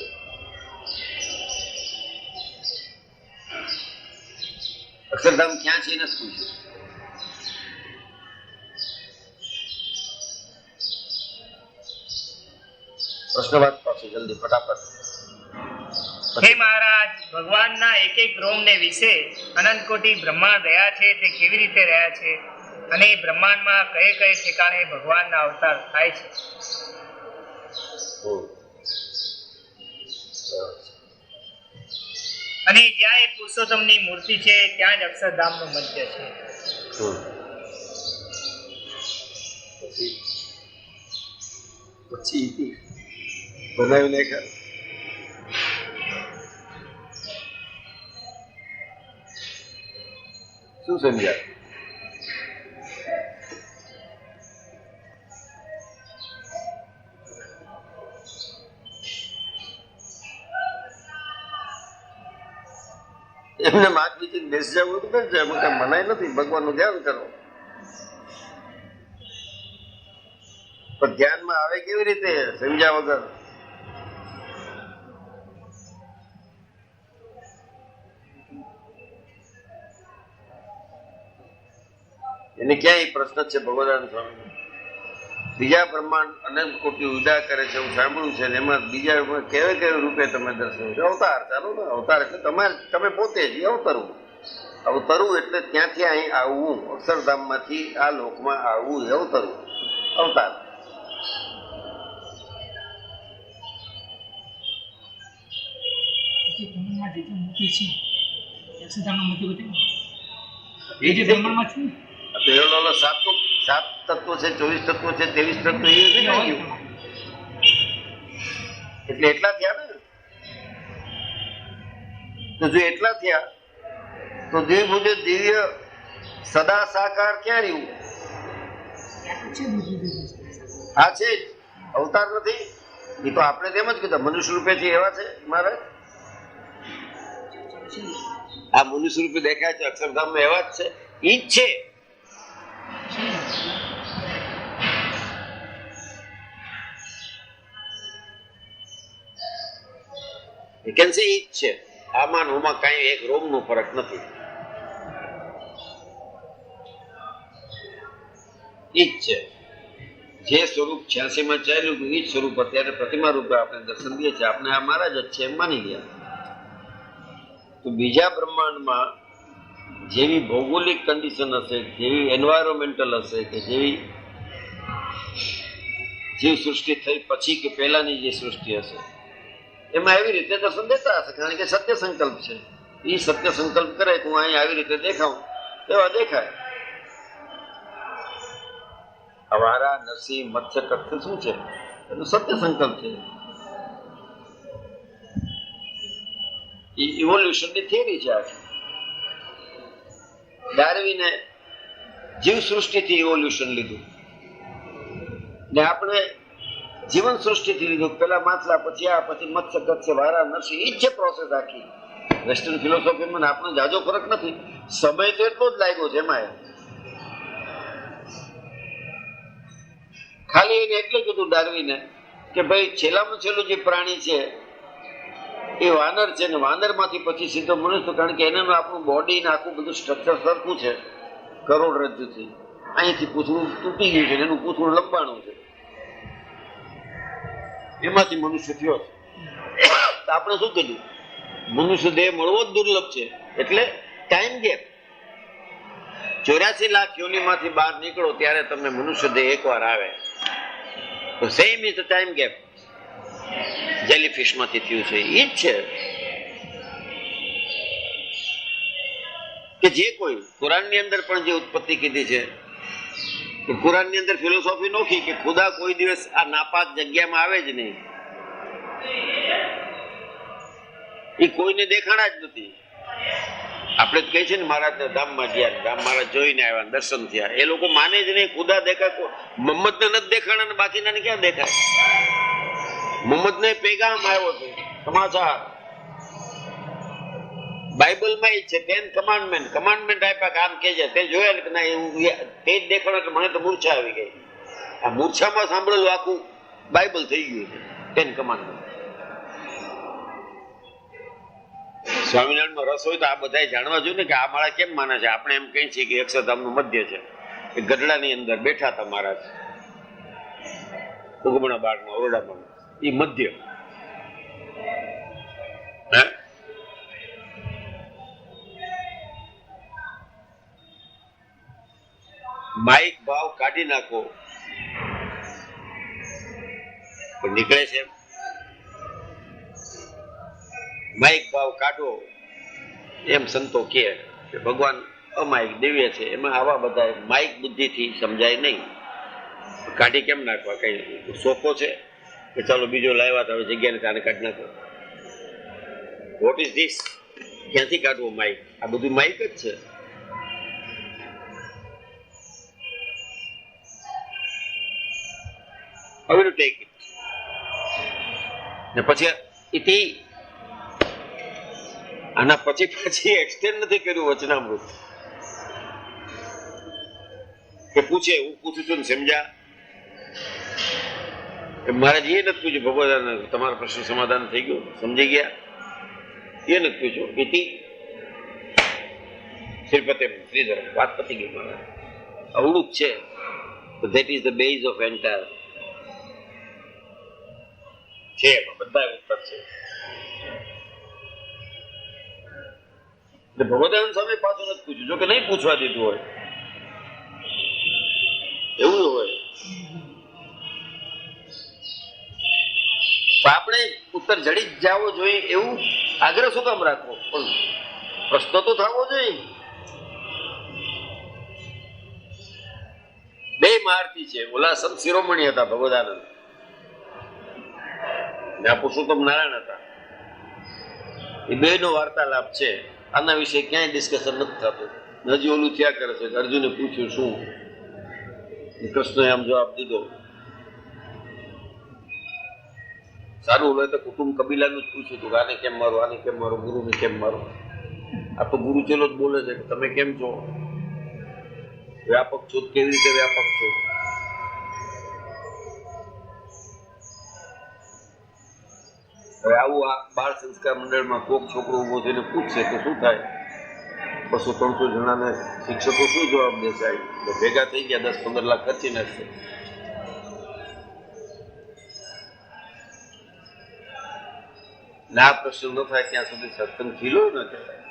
અક્ષરધામ ક્યાં છે એ નથી પૂછ્યું. પ્રશ્ન વાત પાછું જલ્દી ફટાફટ. હે મહારાજ, ભગવાનના એક એક રોમને વિશે અનંત કોટી બ્રહ્માંડ રહ્યા છે તે કેવી રીતે રહ્યા છે, અને એ બ્રહ્માંડમાં કઈ કઈ ઠેકાણે ભગવાનના અવતાર થાય છે. અને જ્યાં એ પુરુષોત્તમની મૂર્તિ છે ત્યાં જ અક્ષરધામનું મધ્ય છે. પછી બનાવી નાખ્યા. શું સમજ્યા? એમને માગ બીજી બેસી જવું તો બેસી જાય, મનાય નથી. ભગવાનનું ધ્યાન કરો, પણ ધ્યાનમાં આવે કેવી રીતે? સમજ્યા વગર. એને ક્યાંય પ્રશ્ન છે ભગવાન સ્વામી. બીજા બ્રહ્માંડ અનંત કોટી ઉદા કરે છે એવું સાંભળ્યું છે, ને એમાં બીજા કેવા કેવા રૂપે તમે દર્શન છો? અવતાર. ચાલો ને, અવતાર એટલે તમે પોતે જ અવતરવું. અવતરવું એટલે ત્યાંથી અહીં આવવું, અક્ષરધામમાંથી આ લોકમાં આવવું, એ અવતરવું, અવતાર. સાત તત્વો છે, 24 તત્વો છે, 23 તત્વો, એ એટલે એટલા થયા ને. તો જો એટલા થયા તો દ્વિભુજ દિવ્ય સદા સાકાર ક્યાં રહ્યું? હા છે જ, અવતાર નથી. એ તો આપણે તેમ જ કીધા મનુષ્ય રૂપે છે એવા છે મારે. આ મનુષ્ય રૂપે દેખાય છે અક્ષરધામમાં એવા જ છે, ઈ જ છે. વેકેન્સી ઈ જ છે. આમાં ઓમાં કઈ એક રોમ નો ફરક નથી. ઈ જ છે. જે સ્વરૂપ 86 માં ચાલ્યું હતું એ જ સ્વરૂપ અત્યારે પ્રતિમા રૂપે આપણે દર્શન દઈએ છીએ. આપણે આ મહારાજ જ છે એમ માની ગયા. તો બીજા બ્રહ્માંડમાં જેવી ભૌગોલિક કન્ડિશન હશે, જેવી એન્વાયરોમેન્ટલ હશે, કે જેવી જીવ સૃષ્ટિ થઈ પછી કે પહેલાની જે સૃષ્ટિ હશે, એમાં એવી રીતે દર્શન દેતા હશે, કારણ કે સત્ય સંકલ્પ છે. એ સત્ય સંકલ્પ કરે કે હું અહીં આવી રીતે દેખાઉં, એવા દેખાય. અવારા, નરસિંહ, મત્સ્ય, કક્ષ શું છે? એનો સત્ય સંકલ્પ છે. એ ઇવોલ્યુશનની થિયરી છે આખી. ડાર્વિને જીવ સૃષ્ટિથી ઇવોલ્યુશન લીધું ને આપણે જીવન સૃષ્ટિથી લીધું. પેલા માછલા, પછી આ, પછી મત્સ્ય, કક્ષ, વારા, નરસિંહ. એ જ છે પ્રોસેસ આખી. વેસ્ટર્ન ફિલોસોફીમાં આપણો જાજો ફરક નથી. સમય તો એટલો જ લાગ્યો છે એમાં. ખાલી એને એટલે કીધું ડાર્વિને કે ભાઈ છેલ્લામાં છેલ્લું જે પ્રાણી છે એ વાનર છે, ને વાનર માંથી પછી સીધો મનુષ્ય. કારણ કે એનું આપણું બોડી ને આખું બધું સ્ટ્રક્ચર સરખું છે કરોડરજ્જુથી. અહીંથી પૂછડું તૂટી ગયું છે, એનું પૂછડું લંબાણું છે, એમાંથી મનુષ્ય થયો. તો આપણે શું કીધું? મનુષ્ય દેહ મળવો જ દુર્લભ છે. એટલે ટાઈમ ગેપ. 84 લાખ યોનિમાંથી બહાર નીકળો ત્યારે તમને મનુષ્ય દેહ એકવાર આવે. તો same is the time gap. Jellyfish માંથી થયું છે એ જ છે કે જે કોઈ કુરાનની અંદર પણ જે ઉત્પત્તિ કીધી છે, કે કુરાનની અંદર ફિલોસોફી નોખી કે ખુદા કોઈ દિવસ આ નાપાક જગ્યામાં આવે જ નહીં. એ કોઈને દેખાણા જ નથી. આપણે જ કહીએ છીએ ને મહારાજના ધામમાં ગયા, ધામ મહારાજ જોઈને આવ્યા, દર્શન થયા. એ લોકો માને જ નહીં ખુદા દેખાય. મોહમ્મદને નથી દેખાણા ને બાકીના ક્યાં દેખાય? મોહમ્મદને પેગામ આવ્યો છે, સમાચાર. બાઇબલમાં એ છે 10 કમાન્ડમેન્ટ આપ્યા કે આમ કેજે. તે જોયા કે ના તે જ દેખાડો એટલે મને તો મૂર્છા આવી ગઈ. આ મૂર્છામાં સાંભળેલું આખું બાઇબલ થઈ ગયું છે 10 કમાન્ડમેન્ટ. સ્વામિનારાયણમાં રસ હોય તો આ બધા જાણવા જોઈએ ને કે આ માળા કેમ માને છે. આપણે એમ કહીએ છીએ કે અક્ષરધામનું મધ્ય છે, એ ગઢડાની અંદર બેઠા હતા મહારાજ, ઉગમણા બાગમાં ઓરડામાં. એ મધ્ય. માઇક ભાવ કાઢી નાખો પણ નીકળે છે. માઇક ભાવ કાઢો એમ સંતો કહે કે ભગવાન અમાયિક દિવ્ય છે. એમાં આવા બધા માઇક બુદ્ધિથી સમજાય નહીં. કાઢી કેમ નાખવા? કઈ સોફો છે કે ચાલો બીજો લાવ્યા તો હવે જગ્યાને કારણે કાઢી નાખો. What is this? ક્યાંથી કાઢવો માઇક? આ બધું માઇક જ છે. હવે ટુ ટેક ઇટ. ને પછી આના પછી એક્સટેન્ડ નથી કર્યું વચનામૃત. કે પૂછે, હું પૂછું છું ને સમજ્યા? મહારાજ એ નથી પૂછ્યું ભગવાન તમારા પ્રશ્ન સમાધાન થઈ ગયું, સમજી ગયા? એ નથી પૂછ્યું. ઇતિ શ્રીપતે શ્રીધર, વાત પતી ગઈ. મહારાજ અવળું જ છે. That is the base of entire છે. બધા ઉત્તર છે. ભગવદાનંદ સ્વામી પાછું નથી પૂછ્યું. જો કે નહીં પૂછવા દીધું હોય એવું હોય. આપણે ઉત્તર જડી જ જવો જોઈએ એવું આગ્રહ શું કામ રાખવો? પણ પ્રશ્ન તો થવો જોઈએ. બે મહારથી છે. ઓલા સંત શિરોમણી હતા ભગવદાનંદ, ને આ પુરુષોત્તમ નારાયણ હતા. એ બે નો વાર્તાલાપ છે. આના વિશે ક્યાંય ડિસ્કશન નથી થતું. હજી ઓલું થયા કરે છે. અર્જુને પૂછ્યું શું? કૃષ્ણએ આમ જવાબ દીધો. સારું હોય તો કુટુંબ કબીલાનું જ પૂછ્યું હતું, આને કેમ મારો, આને કેમ મારો, ગુરુને કેમ મારો. આ તો ગુરુ ચેલો જ બોલે છે કે તમે કેમ છો, વ્યાપક છો, કેવી રીતે વ્યાપક છો. હવે આવું આ બાળ સંસ્કાર મંડળમાં કોક છોકરો ઉભો થઈને પૂછશે તો શું થાય? 200-300 જણાને શિક્ષકો શું જવાબ દેશે? ભેગા થઈ ગયા 10-15 લાખ ખર્ચી નાખશે. ને આ પ્રશ્ન ન થાય ત્યાં સુધી સત્સંગ ખીલો ન કહેવાય.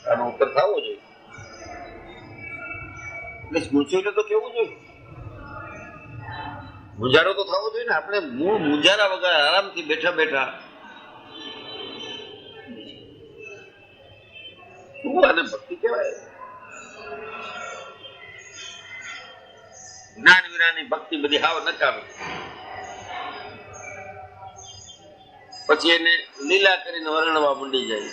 આનો ઉત્તર થવો જોઈએ. એટલે ગુંચવીને તો કેવું જોઈએ, મુંજારો તો થવો જોઈએ ને. આપણે મૂળ મુંજારા વગર આરામથી બેઠા બેઠા શું આને ભક્તિ કહેવાય? જ્ઞાન વિનાની ભક્તિ બધી હાવ નકામી. પછી એને લીલા કરીને વર્ણવા માંડી જાય.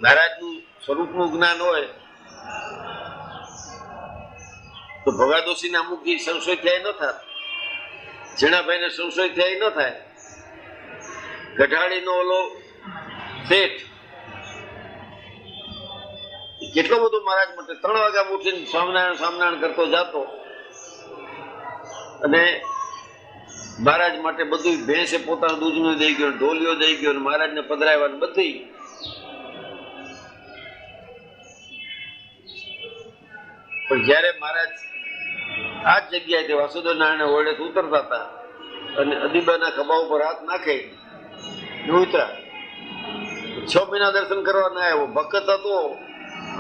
મહારાજનું સ્વરૂપનું જ્ઞાન હોય તો ભગાદોશીને અમુક સંશય થયા ન થાય, ઝીણાભાઈને સંશય થયા ન થાય, ગઢાળીનો ઓલો શેઠ કેટલો બધો મહારાજ માટે 3 વાગ્યા ઉઠીને સ્વામિનારાયણ સ્વામિનારાયણ કરતો જાતો, અને મહારાજ માટે બધું ભેંસે પોતાનું દૂધનું દઈ ગયો, ઢોલિયો દઈ ગયો, મહારાજને પધરાવ્યા બધી. પણ જયારે મહારાજ આ જ જગ્યાએ વાસુદેવ નારાયણ ઓરડે ઉતરતા હતા અને અદીબાના ખભા ઉપર હાથ નાખે ઉતરા, 6 મહિના દર્શન કરવા ના આવ્યો. ભક્ત હતો,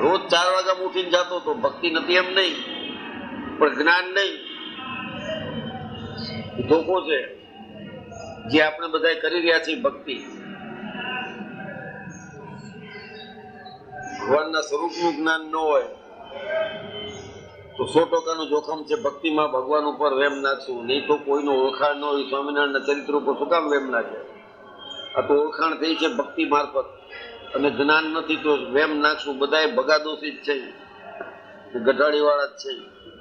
રોજ 4 વાગ્યા ઉઠીને જતો હતો. ભક્તિ નથી એમ નહીં, પણ જ્ઞાન નહીં. ધોકો છે જે આપણે બધા કરી રહ્યા છીએ. ભક્તિ ભગવાનના સ્વરૂપનું જ્ઞાન ન હોય તો 100% જોખમ છે ભક્તિમાં ભગવાન ઉપર વેમ નાખશું. નહીં તો કોઈનો ઓળખાણ ન હોય, સ્વામિનારાયણના ચરિત્ર ઉપર શું કામ વેમ નાખે? આ તો ઓળખાણ થઈ છે ભક્તિ મારફત, અને જ્ઞાન નથી તો વેમ નાખશું. બધા ભગાદોષી જ છે, ગઢાળી વાળા જ છે.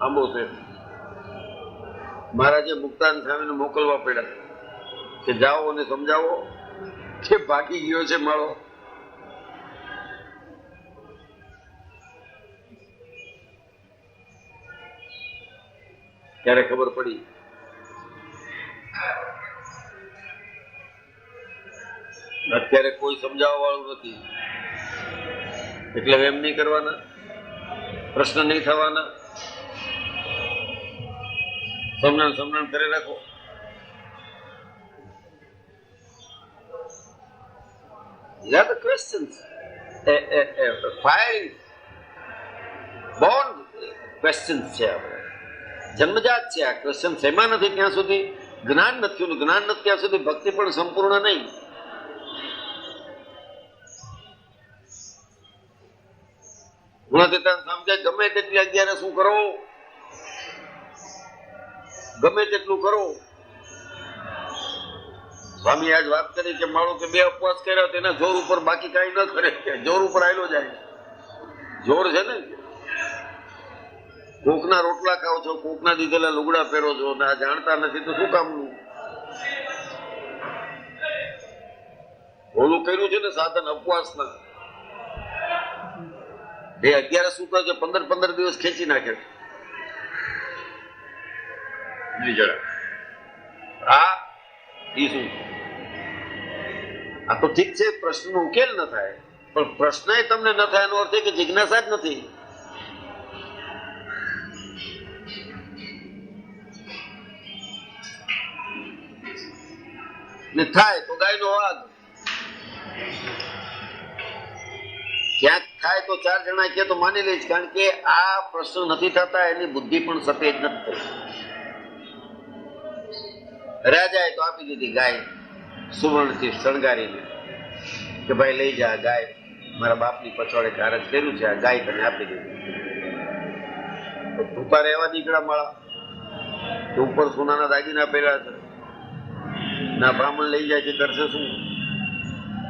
આંબો છે મહારાજે મુક્તાન સ્વામીને મોકલવા પડ્યા કે જાઓ અને સમજાવો કે ભાગી ગયો છે માળો. ત્યારે ખબર પડી અત્યારે કોઈ સમજાવવા વાળું નથી, એટલે એમ નહીં કરવાના, પ્રશ્ન નહીં થવાના. સમરણ કરી રાખો. Yeah, the questions, firing, born questions છે. જન્મજાત છે આ ક્વેશ્ચન. એમાં નથી ત્યાં સુધી જ્ઞાન નથી. જ્ઞાન નથી ત્યાં સુધી ભક્તિ પણ સંપૂર્ણ નહીં. ગુણાતીતાન સમજાય ગમે તેટલી 11 શું કરો, ગમે તેટલું કરો. સ્વામી આજ વાત કરી કે મારો કે 2 ઉપવાસ કર્યા તેના જોર ઉપર બાકી કઈ ન કરે, જોર ઉપર આવેલો જાય. જોર છે ને, કોકના રોટલા ખાઓ છો, કોકના દીધેલા લુગડા પહેરો છો, ને આ જાણતા નથી તો શું કામનું? ઓલું કર્યું છે ને સાધન ઉપવાસના. 11 શું કહે છે, 15 દિવસ ખેંચી નાખે. આ તો ઠીક છે, પ્રશ્નનો ઉકેલ ન થાય, પણ પ્રશ્ન તમને ન થાય એનો અર્થ એ કે જિજ્ઞાસા જ નથી. ને થાય તો ગાયનો વાઘ, ક્યાંક થાય તો 4 જણા કે તો માની લઈશ, કારણ કે આ પ્રશ્ન નથી થતા એની બુદ્ધિ પણ સફેદ નથી થઈ. રાજાએ તો આપી દીધી ગાય સુવર્ણથી શણગારીને કે ભાઈ લઈ જા ગાય, મારા બાપની પછવાડે કારજ કર્યું છે, આ ગાય તને આપી દીધી. ભૂપા રહેવા નીકળ્યા માળા, ઉપર સોનાના દાગીના પહેર્યા છે. ના બ્રાહ્મણ લઈ જાય છે, કરશે શું?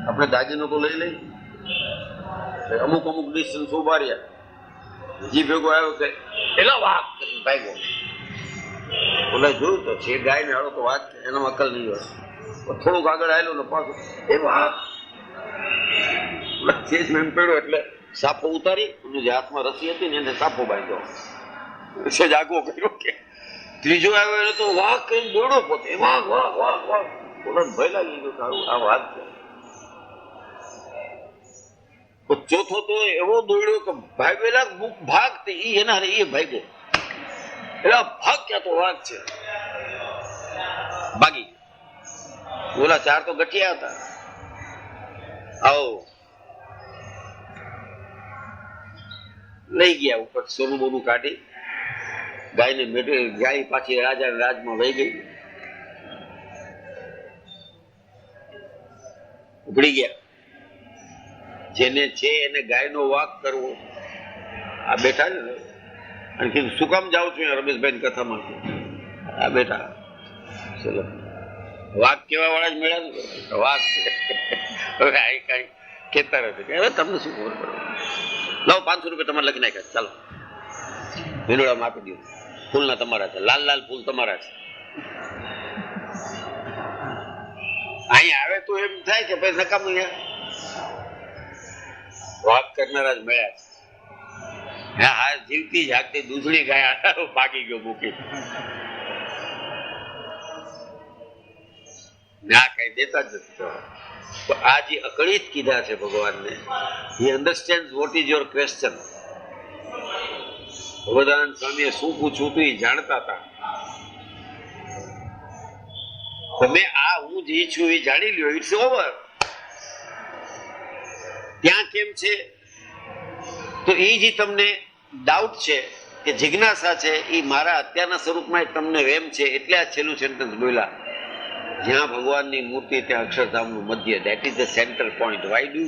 આપણે દાગીનો તો લઈ લઈ. અમુક ડિસ્ટન્સ ઉભા રહ્યા, જી ભેગો આવ્યો કે એલા વાઘ ભાગ્યો. બોલે જોયું તો છે ગાય ને હાલો તો વાત એનો અકલ નહીં હોય. થોડુંક આગળ આવેલો ને પાછું એ વાત એમ પડ્યો એટલે સાપો ઉતારી જે હાથમાં રસી હતી ને એને સાપો બાંધ્યો. સેજ આગો કર્યો કે ત્રીજો આવ્યો એટલે તો વાઘ કઈ દોડો પોતે વાઘ વાઘ વાઘ વાઘ. બોલો ભય લાગી ગયો તારું આ વાત છે. ચોથો તો એવો દોડ્યો કે ભાગેલા ભાગ એ એના એ ભાગ્યો એટલે ભાગ ક્યાં તો વાઘ છે. ભાગી ઓલા 4 તો ગઠિયા હતા. આવો લઈ ગયા ઉપર સોનું બોનું કાઢી ગાયને મેળવી, ગાય પાછી રાજા રાજમાં વહી ગઈ. ઉપડી ગયા. જેને છે એને ગાયનો વાક કરવો. આ બેઠા ને અને કીધું શું કામ જાઉં છું રમેશભાઈ કથામાં? આ બેઠા ચલો વાક કેવા વાળા જ મળ્યા ને વાક. હવે આ કઈ કેતા રહે કે હવે તમને શું ખબર પડે? લાવો 500 રૂપિયા તમારે લખી નાખ્યા, ચાલો હિંડોળામાં આપી દો. ફૂલના તમારા છે, લાલ લાલ ફૂલ તમારા છે. અહીં આવે તો એમ થાય કે ભાઈ નકામું વાત કરનારા જ મળ્યા છે. હા જીવતી જાગતી દૂધળી ગાય પાકી ગયો મૂકી ના કઈ દેતા જ નથી. આ જે અકળિત કીધા છે ભગવાનને, he understands what is your question. ભગવાન સ્વામીએ શું પૂછવું હતું એ જાણતા હતા. તમે આ હું જે છું એ જાણી લ્યો, ઇટ્સ ઓવર. ત્યાં કેમ છે તો એ જે તમને ડાઉટ છે કે જિજ્ઞાસા છે એ મારા અત્યારના સ્વરૂપમાં તમને વેમ છે. એટલે આ છેલ્લું સેન્ટેન્સ બોલ્યા, જ્યાં ભગવાનની મૂર્તિ ત્યાં અક્ષરધામનું મધ્ય, that is the centre point. Why do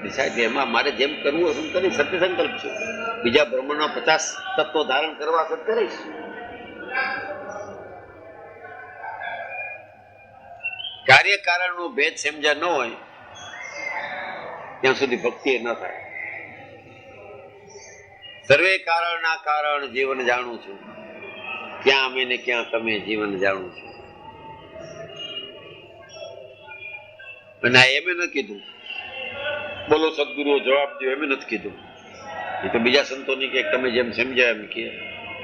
decide? એમાં મારે જેમ કરવું હોય એમ કરી. સત્ય સંકલ્પ છે. બીજા બ્રહ્માંડમાં 50 તત્વો ધારણ કરવા વખત કરીશ. કાર્યકારણનો ભેદ સમજ્યા ન હોય ત્યાં સુધી ભક્તિ ન થાય. સર્વે કારણના કારણ જીવન જાણું છું, ક્યાં અમે ને ક્યાં તમે જીવન જાણું છું. અને આ એમ નથી કીધું બોલો સદગુરુઓ જવાબ દો, એમ નથી કીધું. એ તો બીજા સંતોની કે તમે જેમ સમજ્યા એમ કે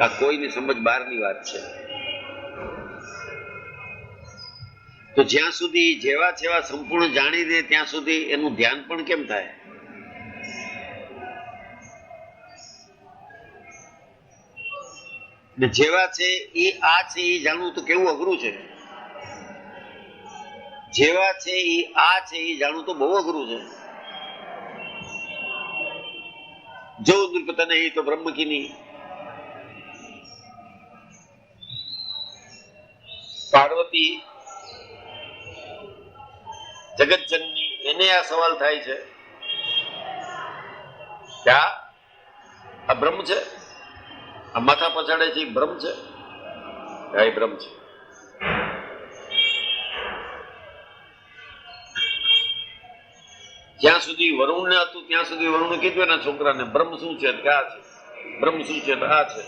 આ કોઈની સમજ બહારની વાત છે. તો જ્યાં સુધી જેવા છેવા સંપૂર્ણ જાણી દે ત્યાં સુધી એનું ધ્યાન પણ કેમ થાય? ને જેવા છે એ આ છે એ જાણવું તો કેવું અઘરું છે. જેવા છે એ આ છે એ જાણવું તો બહુ અઘરું છે. જો નૃપત નહીં તો બ્રહ્મ કી નહીં. પાર્વતી જગતજનની એને આ સવાલ થાય છે કે આ બ્રહ્મ છે, આ માથા પછાડે છે એ બ્રહ્મ છે. એ બ્રહ્મ છે. જ્યાં સુધી વરુણ ને હતું ત્યાં સુધી વરુણ કીધું એના છોકરાને બ્રહ્મ શું છે કે આ છે, બ્રહ્મ શું છે આ છે.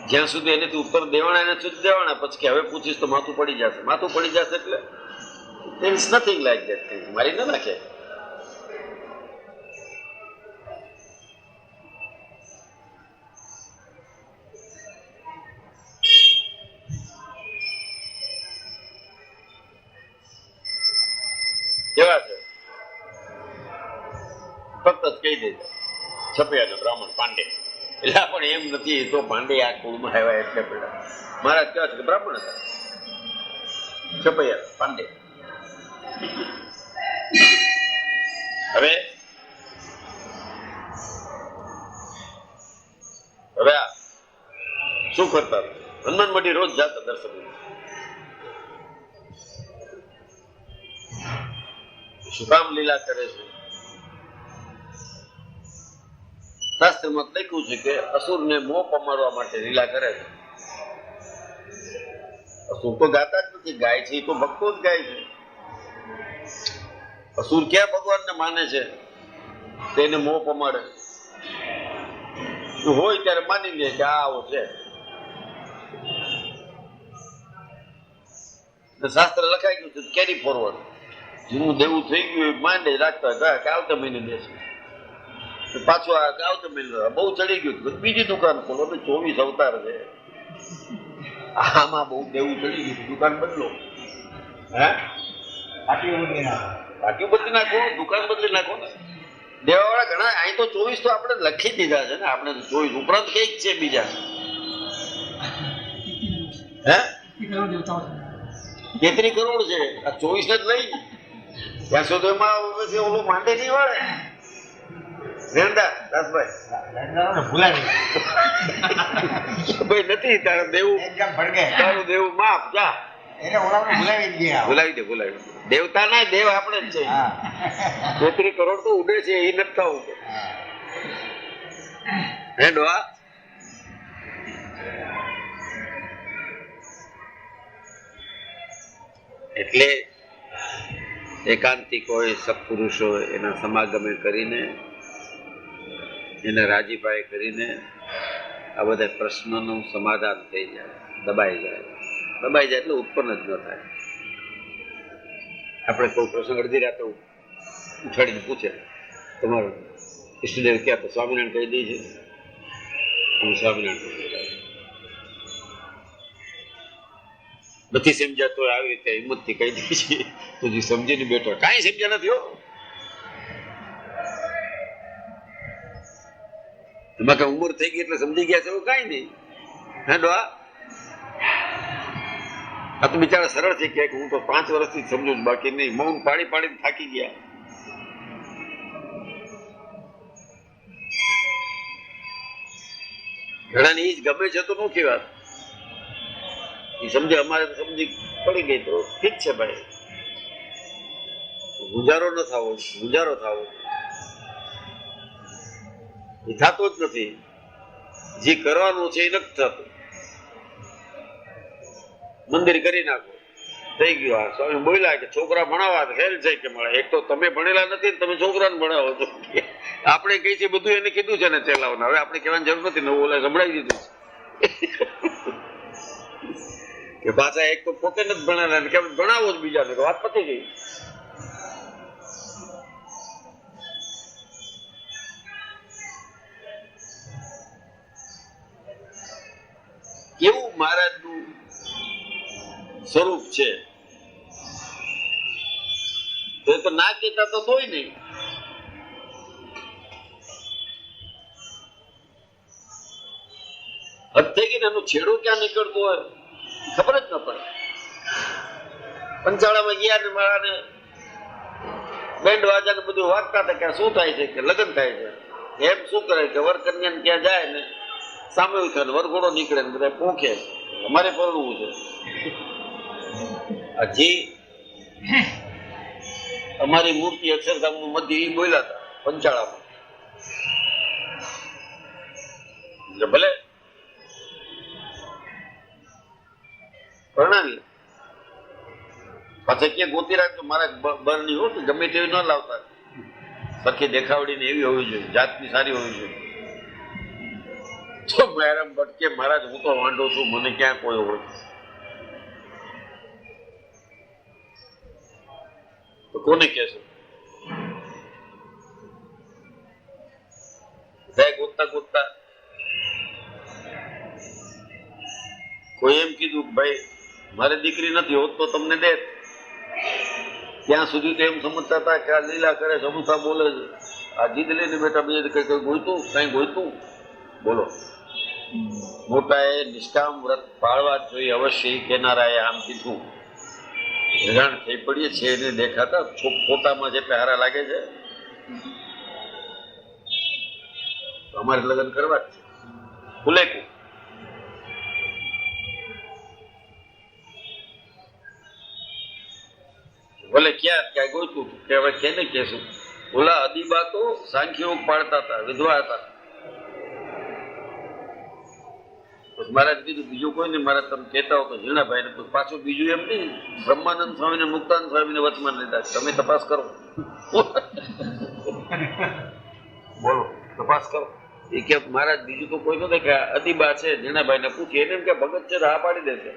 જ્યાં સુધી એનેથી ઉત્તર દેવાના એને સુધી દેવાના, પછી કે હવે પૂછીશ તો માથું પડી જશે. માથું પડી જશે એટલે there is nothing like that thing. મારી ના નાખે. કેવા છે ફક્ત જ કહી દેજો છપૈયા બ્રાહ્મણ પાંડે. એટલે પણ એમ નથી તો પાંડે આ કુળમાં આવ્યા એટલે પેલા મહારાજ કેવા છે કે બ્રાહ્મણ હતા. છપૈયા પાંડે. હવે આ શું કરતા? હનુમાન મઢી રોજ જાતા દર્શન. શું કામ લીલા કરે છે? શાસ્ત્રમાં લખ્યું છે કે અસુરને મોહ પમાડવા માટે લીલા કરે છે. અસુર તો ગાતા જ નથી, ગાય છે એ તો ભક્તો જ ગાય છે. અસુર ક્યાં ભગવાનને માને છે તેને મોહ પમાડે હોય ત્યારે માની લે કે આ આવો છે. શાસ્ત્ર લખાઈ ગયું છે કેરી ફોરવર્ડ. જેનું દેવું થઈ ગયું માંડે રાખતા હોય કે આવતા મહિને દેશે, પાછું આવતા મહિને બહુ ચડી ગયું બીજી દુકાન ખોલો. 24 અવતાર છે, આમાં બહુ દેવું ચડી ગયું, દુકાન બદલો. હે પાટિયું બદલી નાખો, દુકાન બદલી નાખો ને. દેવા વાળા ઘણા અહીં તો 24 તો આપણે લખી દીધા છે ને. આપણે તો 24 ઉપરાંત કઈક છે બીજા. હે 33 કરોડ છે, આ 24 જ લઈ ત્યાં સુધી એમાં પછી ઓલું માંડે નહીં વાળે. રેંડા દાસભાઈ ભૂલાવી ભાઈ નથી તારે દેવું, એકદમ ભડકે તારું દેવું માફ જા. એને ઓલાને ભૂલાવી જ ગયા. ભૂલાવી દે. દેવતા ના દેવ આપણે જ છે. હા 33 કરોડ તો ઉડે છે એ નથી થવું. હે ડોહા એટલે એકાંતિક હોય સત્પુરુષો એના સમાગમે કરીને એને રાજીપાઈ કરીને આ બધા પ્રશ્નોનું સમાધાન થઈ જાય, દબાઈ જાય એટલે ઉત્પન્ન જ ન થાય. આપણે કોઈ પ્રસંગ અડધી રાતે ઉઠાડીને પૂછે તમારો ઈષ્ટદેવ ક્યાં, તો સ્વામિનારાયણ કહી દઈએ છે, અમે સ્વામિનારાયણ નથી સમજ્યા તો આવી રીતે હિંમતથી કહી દઈએ છીએ તો જે સમજીને બેઠો કાંઈ સમજ્યા નથી હો. એમાં કઈ ઉંમર થઈ ગઈ એટલે સમજી ગયા છે એવું કાંઈ નહીં. હે ડોહા આ તો બિચારા સરળ છે કે હું તો 5 વર્ષથી જ સમજુ છું, બાકી નહીં. મૌન પાડી પાડીને થાકી ગયા. ઘણાને એ જ ગમે છે તો નથી વાત, એ સમજે અમારે તો સમજી પડી ગઈ તો ઠીક છે ભાઈ. ગુજારો ન થવો, ગુજારો થવો એ થતો જ નથી. જે કરવાનું છે એ નથી થતું. મંદિર કરી નાખો થઈ ગયું. આ સ્વામી બોલ્યા કે છોકરા ભણાવવા હેલ છે કે મળે. એક તો તમે ભણેલા નથી ને તમે છોકરાને ભણાવો છો. આપણે કઈ છે બધું એને કીધું છે ને ચેલાવને, હવે આપણે કહેવાની જરૂર નથી, નવું ઓલા સંભળાવી દીધું કે પાછા એક તો પોતે નથી ભણેલા ને કે ભણાવો જ બીજાને, વાત પતી ગઈ. કેવું મહારાજનું સ્વરૂપ છે તો ના કહેતા તો હોય નહીં. હદ થઈ ગઈ ને એનું છેડું ક્યાં નીકળતું હોય ખબર જ ન પડે. પંચાળામાં ગયા ને મારાને બેન્ડ વાજા ને બધું વાગતા હતા કે શું થાય છે કે લગ્ન થાય છે. એમ શું કરે કે વર કન્યા ક્યાં જાય ને સામે થાય વરઘોડો નીકળે ને બધા પોખે અમારે પરણવું છે. હજી અમારી મૂર્તિ અક્ષરધામ નું મધ્ય એ બોલ્યા હતા પંચાળામાં. ભલે પરણાવી પાછા ક્યાં ગોતી રાખજો, મારા બરની હો કે ગમે તેવી ન લાવતા. સખી દેખાવડી ને એવી હોવી જોઈએ, જાતની સારી હોવી જોઈએ. તો મહેરમ ભટકે મહારાજ હું તો વાંઢો છું, મને ક્યાં કોઈ ઓળખે. તો કોને કહેશો? ગોતતા ગોતતા કોઈ એમ કીધું ભાઈ મારી દીકરી નથી હોત તો તમને દે. ત્યાં સુધી તો એમ સમજતા હતા કે આ લીલા કરે સમુસા બોલે છે, આ જીદ લઈને બેટા બીજે કઈ ગોઈતું કઈ ગોઈતું બોલો. મોટા એ નિષ્કામ વ્રત પાળવા જ જોઈએ અવશ્ય કેનારાએ આમ કીધું. હેરાન થઈ પડીએ છે એને દેખાતા ફોટામાં જેટલા હારા લાગે છે. અમારે લગ્ન કરવા જ છે ફુલેકું. ભલે ક્યાં ક્યાં ગોતું કે હવે કેને કહેશું. ઓલા અદીબા તો સાંખ્યોગ પાડતા હતા, વિધવા હતા. મહારાજ કીધું બીજું કોઈ નહીં, મારા તમે કહેતા હો તો ઝીણાભાઈ ને પાછું બીજું એમ નહીં, બ્રહ્માનંદ સ્વામી ને મુક્તાનંદ સ્વામી ને વચમાં લીધા. તમે તપાસ કરો બોલો તપાસ કરો. એ કે મહારાજ બીજું તો કોઈ નથી કે અદીબા છે ઝીણાભાઈ ને પૂછીએ એને એમ કે ભગત છે તો હા પાડી દેશે.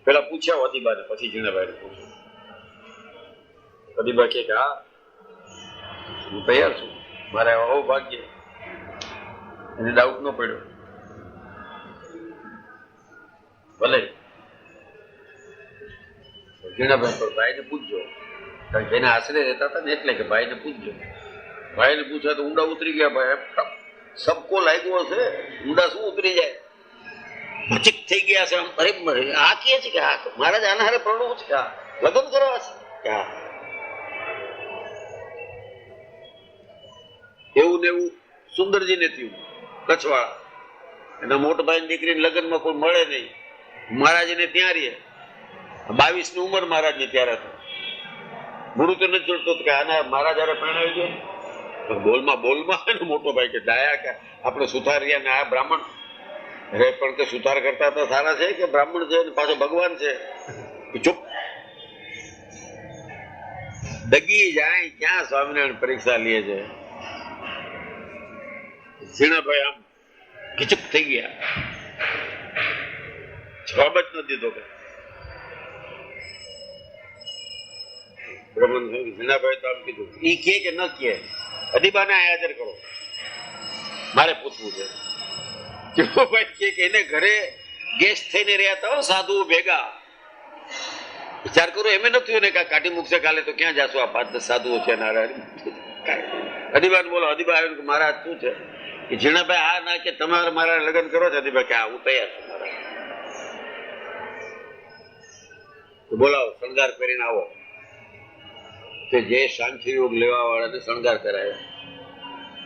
પેલા પૂછ્યા અદીબા ને પછી ઝીણાભાઈ ને પૂછ્યું. અદીબા કે હા હું તૈયાર છું, મારે આવું ભાગ્ય. એને ડાઉટ ન પડ્યો. ભલે ઝીણાભાઈ પર ભાઈને પૂછજો, કારણ કે એના આશરે રહેતા હતા ને એટલે કે ભાઈને પૂછજો. ભાઈને પૂછ્યા તો ઊંડા ઉતરી ગયા. ભાઈ સબકો લાગ્યો હશે, ઊંડા શું ઉતરી જાય, ભચિક થઈ ગયા. ગયા છે આમ અરે આ કે છે કે હા મહારાજ આના હારે પ્રણવ છે કે હા લગ્ન કરવા છે કે હા એવું ને એવું સુંદરજીને થયું કચ્છવાળા એના મોટા ભાઈ દીકરીને લગ્નમાં કોઈ મળે નહીં મહારાજને ત્યાં રહીએ 22 ની ઉંમર મહારાજની ત્યારે હતી ગુરુ તો નથી જોડતો કે આના મહારાજ હારે પરણાવી દો બોલમાં મોટો ભાઈ કે ડાયા કે આપણે સુથાર રહ્યા ને આ બ્રાહ્મણ અરે પણ કે સુથાર કરતા તો સારા છે કે બ્રાહ્મણ છે પાછો ભગવાન છે ચૂપ ડગી જાય ક્યાં સ્વામિનારાયણ પરીક્ષા લે છે ઝીણાભાઈ આમ કિચક થઈ ગયા જવાબ જ નથી દીધો કે બ્રહ્મણ ઝીણાભાઈ તો આમ કીધું ઈ કે ન કે અદીબાને હાજર કરો મારે પૂછવું છે ભાઈ કે એને ઘરે ગેસ્ટ થઈને રહ્યા હતા સાધુઓ ભેગા વિચાર કરો એમ નથી ને કાઢી મૂકશે કાલે તો ક્યાં જાશો આ 5-10 સાધુઓ છે નારાયણ અદીબાન બોલો અદીબા આવ્યું કે મહારાજ શું છે કે ઝીણાભાઈ હા ના કે તમારે મારા લગ્ન કરો છો અદીબા કે હા હું તૈયાર છું મારા બોલાવો શણગાર કરીને આવો કે જે સાંખ્ય યોગ લેવા વાળાને શણગાર કરાય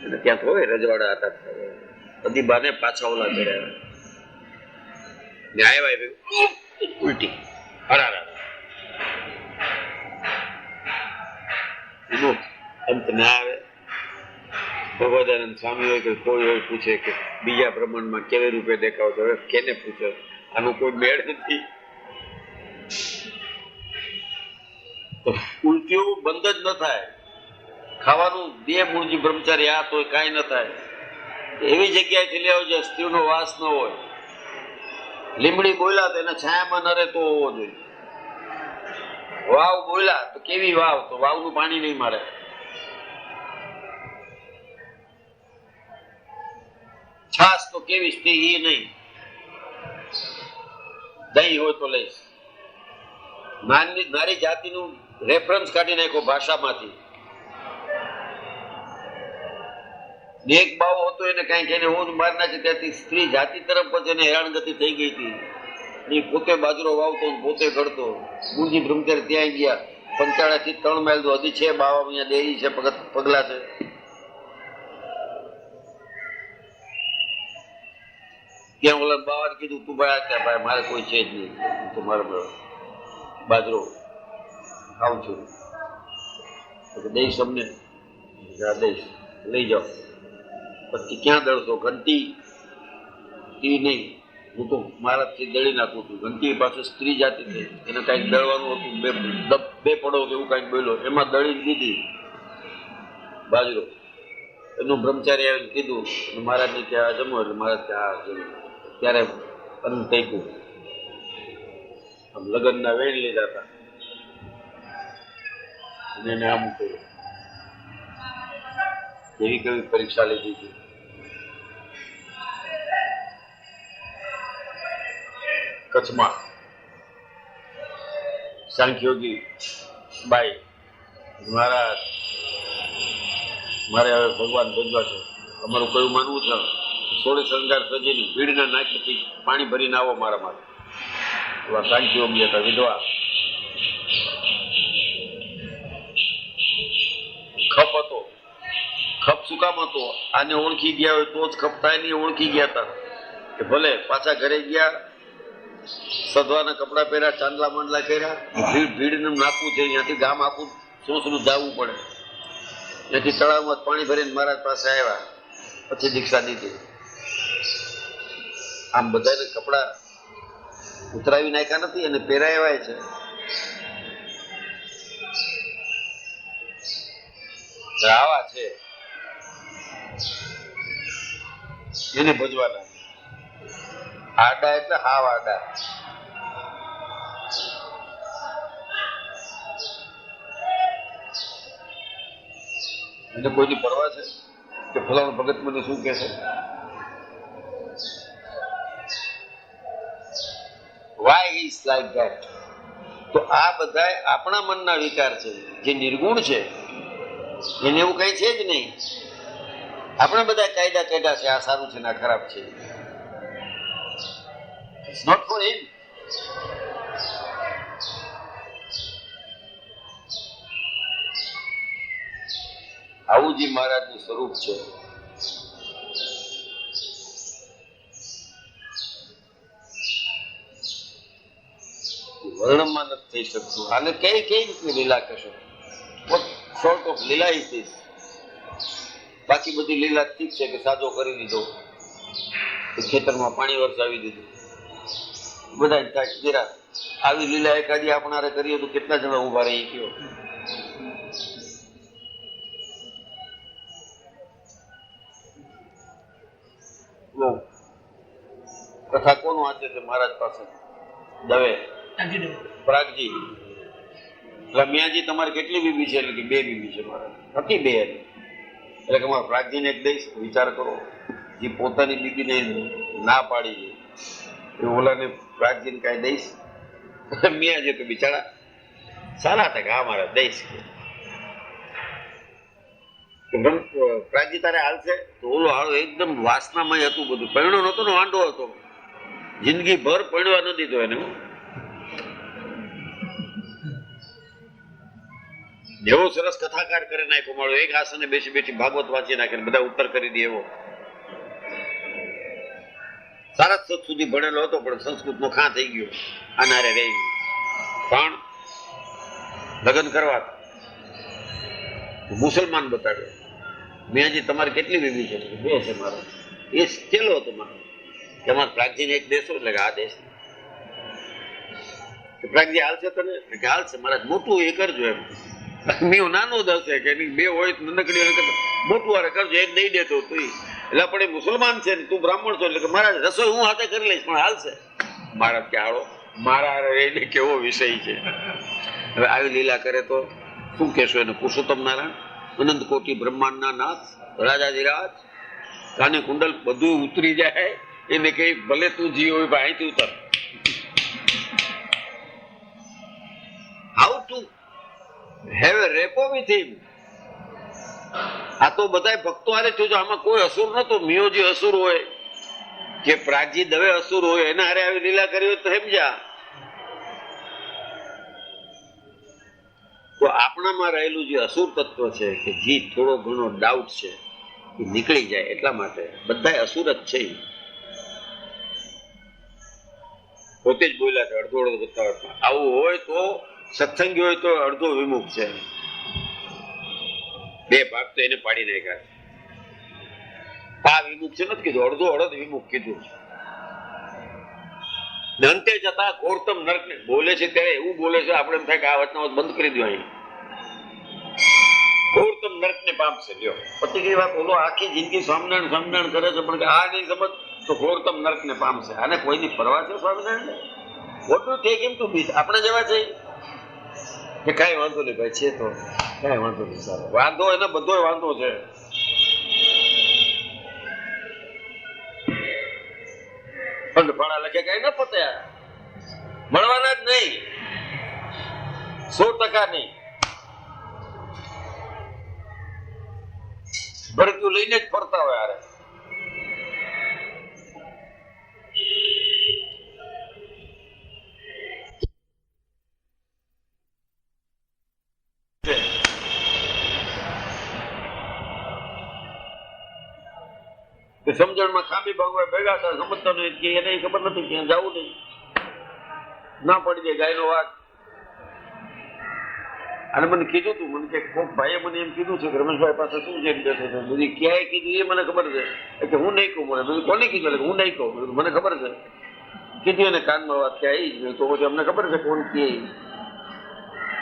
અને ત્યાં તો હોય રજવાડા હતા અદીબાને પાછા ઓલા કર્યા ને આવ્યા ઉલટી હરારા એનો અંત ના આવે ભગવદાનંદ સ્વામી હોય કે કોઈ હોય પૂછે કે બીજા બ્રહ્માંડમાં કેવી રૂપે દેખાવ છો કેને પૂછે આનો કોઈ મેળ નથી ઉલટીઓ બંધ જ ન થાય ખાવાનું બે મૂળજી બ્રહ્મચારી આ તો કાંઈ ન થાય એવી જગ્યાએથી લેવો જે સ્ત્રીનો વાસ ન હોય લીમડી બોલ્યા તો એના છાયામાં ન રહે તો હોવો જોઈએ વાવ બોલ્યા તો કેવી વાવ તો વાવનું પાણી નહીં મારે છાસ તો કેવી સ્ત્રી એ નહીં દહીં હોય તો લઈશ નારી જાતિનું રેફરન્સ કાઢી નાખો ભાષામાંથી એક બાવો હતો એને કઈક એને હું માર નાખી ત્યાંથી સ્ત્રી જાતિ તરફ જ એને હેરાનગતિ થઈ ગઈ હતી એ પોતે બાજરો વાવતો પોતે ઘડતો ગુરુજી બ્રહ્મચારી ત્યાં ગયા 55 થી 3 માઇલ તો હજી છે બાવા અહીંયા ડેરી છે પગલા છે ત્યાં ઓલા બાવાને કીધું તું ભાઈ ભાઈ મારે કોઈ છે જ નહીં તો મારે બાજરો ખાઉં છું દઈશ અમને દઈશ લઈ જાઓ પછી ક્યાં દળશો ઘંટી ઈ નહીં હું તો મારાથી દળી નાખું છું ઘંટી પાછું સ્ત્રી જાતિ થઈ એને કઈક દળવાનું હતું બે પડો એવું કઈક બોલ્યો એમાં દળી દીધી બાજરો એનું બ્રહ્મચારી આવીને કીધું મહારાજને ત્યાં જમો એટલે મહારાજ ત્યાં જમ્યું ત્યારે અન્ન થઈ ગયું આમ લગ્નના વેણ લીધા હતા અને એને આમ કર્યું એવી કેવી પરીક્ષા લીધી હતી કચ્છમાં સાંખ્યોગી બાઈ મહારાજ મારે હવે ભગવાન ભજવા છે અમારું કયું માનવું છે સોળી શણગાર સજીને ભીડના નાખીથી પાણી ભરીને આવો મારા માટે એવા સાંખ્યોગી હતા વિધવા ખપ હતો ખપ શું કામ હતો આને ઓળખી ગયા હોય તો જ ખપ થાય નહીં ઓળખી ગયા હતા કે ભલે પાછા ઘરે ગયા સધવાના કપડા પહેર્યા ચાંદલા માંડલા કર્યા ભીડનું નાખવું છે અહીંયાથી ગામ આખું સોસનું જાવું પડે ત્યાંથી તળાવમાં પાણી ભરીને મહારાજ પાસે આવ્યા પછી દીક્ષા દીધી આમ બધાને કપડા ઉતરાવી નાખ્યા નથી અને પહેરાવ્યા છે આવા છે એને ભજવાના આડા એટલે હાવ આડા એને કોઈની પરવા છે કે ફલાણું ભગત મને શું કે છે વાય ઇઝ લાઈક ધેટ તો આ બધા આપણા મનના વિકાર છે જે નિર્ગુણ છે એને એવું કઈ છે જ નહીં આપણે બધા કાયદા કાઢ્યા છે આ સારું છે ને આ ખરાબ છે It's not for him. આવું જે મહારાજનું સ્વરૂપ છે. વર્ણનમાં નથી થઈ શકતું. આને કઈ રીતની લીલા કહેશો? What sort of લીલા is this? બાકી બધી લીલા ઠીક છે કે સાજો કરી દીધો, ખેતરમાં પાણી વરસાવી દીધું, બધા થાય જરા. આવી લીલા એકાદી આપણારે કરીએ તો કેટલા જણા ઉભા રહી ગયો. કથા કોનું વાંચે છે મહારાજ પાસે? દવે પ્રાગજી. એટલે મિયાજી તમારે કેટલી બીબી છે? એટલે કે 2 બીબી છે મહારાજ. હતી 2 એટલે કે મારા પ્રાગજીને એક દઈશ. વિચાર કરો, જે પોતાની બીબીને ના પાડી છે એ ઓલાને પ્રાગજીને કાંઈ દઈશ? મિયાજી તો બિચારા સારા હતા કે હા મારા દઈશ. પ્રાગજી તારે હાલશે તો ઓલો હાલો એકદમ વાસનામય હતું બધું. પૈણો નહોતો ને, વાંઢો હતો. જિંદગી ભર પૈણવા ન દીધો એને. એવો સરસ કથાકાર કરી નાખ્યો મારો. એક આસને બેસી બેસી ભાગવત વાંચી નાખે, બધા ઉત્તર કરી દે એવો. સારસ્વત સુધી ભણેલો હતો પણ સંસ્કૃત નો ખા થઈ ગયો. આનારે રહી પણ લગ્ન કરવા મુસલમાન બતાવ્યો. મિયાજી તમારે કેટલી બીબી છે? 2 છે મારો. એ કેલો હતો મારો. તમારે પ્રાગજીને એક દેશો? એટલે કે આ દેશ. પ્રાગજી હાલશે તને? કે હાલશે મહારાજ. મોટું એ કરજો એમ. મીઓ નાનો જ હશે કે 2 હોય નનકડી, મોટું વારે કરજો. એક દઈ દેતો તું. એટલે પણ એ મુસલમાન છે ને તું બ્રાહ્મણ છો, એટલે કે મહારાજ રસોઈ હું હાથે કરી લઈશ પણ હાલશે. મહારાજ કે હાલો. મારા એને કેવો વિષય છે. હવે આવી લીલા કરે તો શું કહેશો એને? પુરુષોત્તમ નારાયણ, અનંત કોટી બ્રહ્માંડના નાથ, રાજાધિરાજ, કાને કુંડલ બધું ઉતરી જાય. એને કઈ ભલે તું જી હોય ભાઈ અહીંથી ઉતર. How to have a repo with him? આ તો બધા ભક્તો હારે જોજો, આમાં કોઈ અસુર નતો. મિયોજી અસુર હોય કે પ્રાગજી દવે અસુર હોય, એના હારે આવી લીલા કરી હોય તો સમજ્યા. તો આપણામાં રહેલું જે અસુર તત્વ છે કે જે થોડો ઘણો ડાઉટ છે એ નીકળી જાય એટલા માટે બધા અસુર જ છે. પોતે જ બોલ્યા છે અડધો અડધો બતાવતા. આવું હોય તો સત્સંગી હોય તો અડધો વિમુખ છે. 2 ભાગ તો એને પાડી નાખ્યા. આ વિમુખ છે નથી કીધું, અડધો અડધ વિમુખ કીધું. અંતે જતા ગૌતમ નર્ક ને બોલે છે ત્યારે એવું બોલે છે આપણે એમ થાય કે આ વચનાવત બંધ કરી દો. અહીં ગૌતમ નર્ક ને પામશે. લ્યો પતિ કઈ વાત. ઓલો આખી જિંદગી સ્વામિનારાયણ કરે છે પણ આ નહીં સમજ તો ગૌતમ નર્ક ને પામશે. આને કોઈની પરવા છે સ્વામિનારાયણ? મોટું થઈ કેમ તું બીજ આપણે જવા છે કે કઈ વાંધો નહીં ભાઈ છે તો કઈ વાંધો નહીં. સારો વાંધો એને બધો વાંધો છે. ફળા લખે કઈ ન પતે. મળવાના જ નહીં, 100% નહીં. ભરતું લઈને જ ફરતા હોય. આરે સમજણમાં ખામી ભાગવા ભેગા થાય, સમજતા નહીં કે એને ખબર નથી ક્યાં જવું નહીં. ના પડી જાય ગાયનો વાઘ. અને મને કીધું તું, મને કે કોક ભાઈએ મને એમ કીધું છે કે રમેશભાઈ પાસે શું છે બેઠો છે. બધી ક્યાંય કીધું એ મને ખબર છે કે હું નહીં કહું. મને કોને કીધું? એટલે હું નહીં કહું. મને ખબર છે કીધું એને કાનમાં વાત ક્યાં આવી જ તો પછી અમને ખબર છે કોણ કે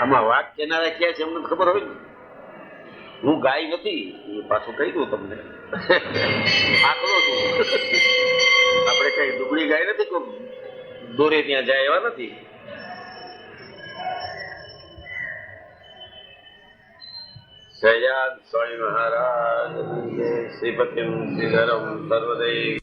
આમાં વાત કેનારા ક્યાં છે અમને ખબર હોય ને. હું ગાય નથી એ પાછું કહી દઉં તમને. આંકડો છું. આપણે કઈ દુબળી ગાય નથી, કોઈ દોરે ત્યાં જાય એવા નથી. સહજાનંદ સ્વામી મહારાજ શ્રીપતિમ શ્રીધરમ સર્વદૈવ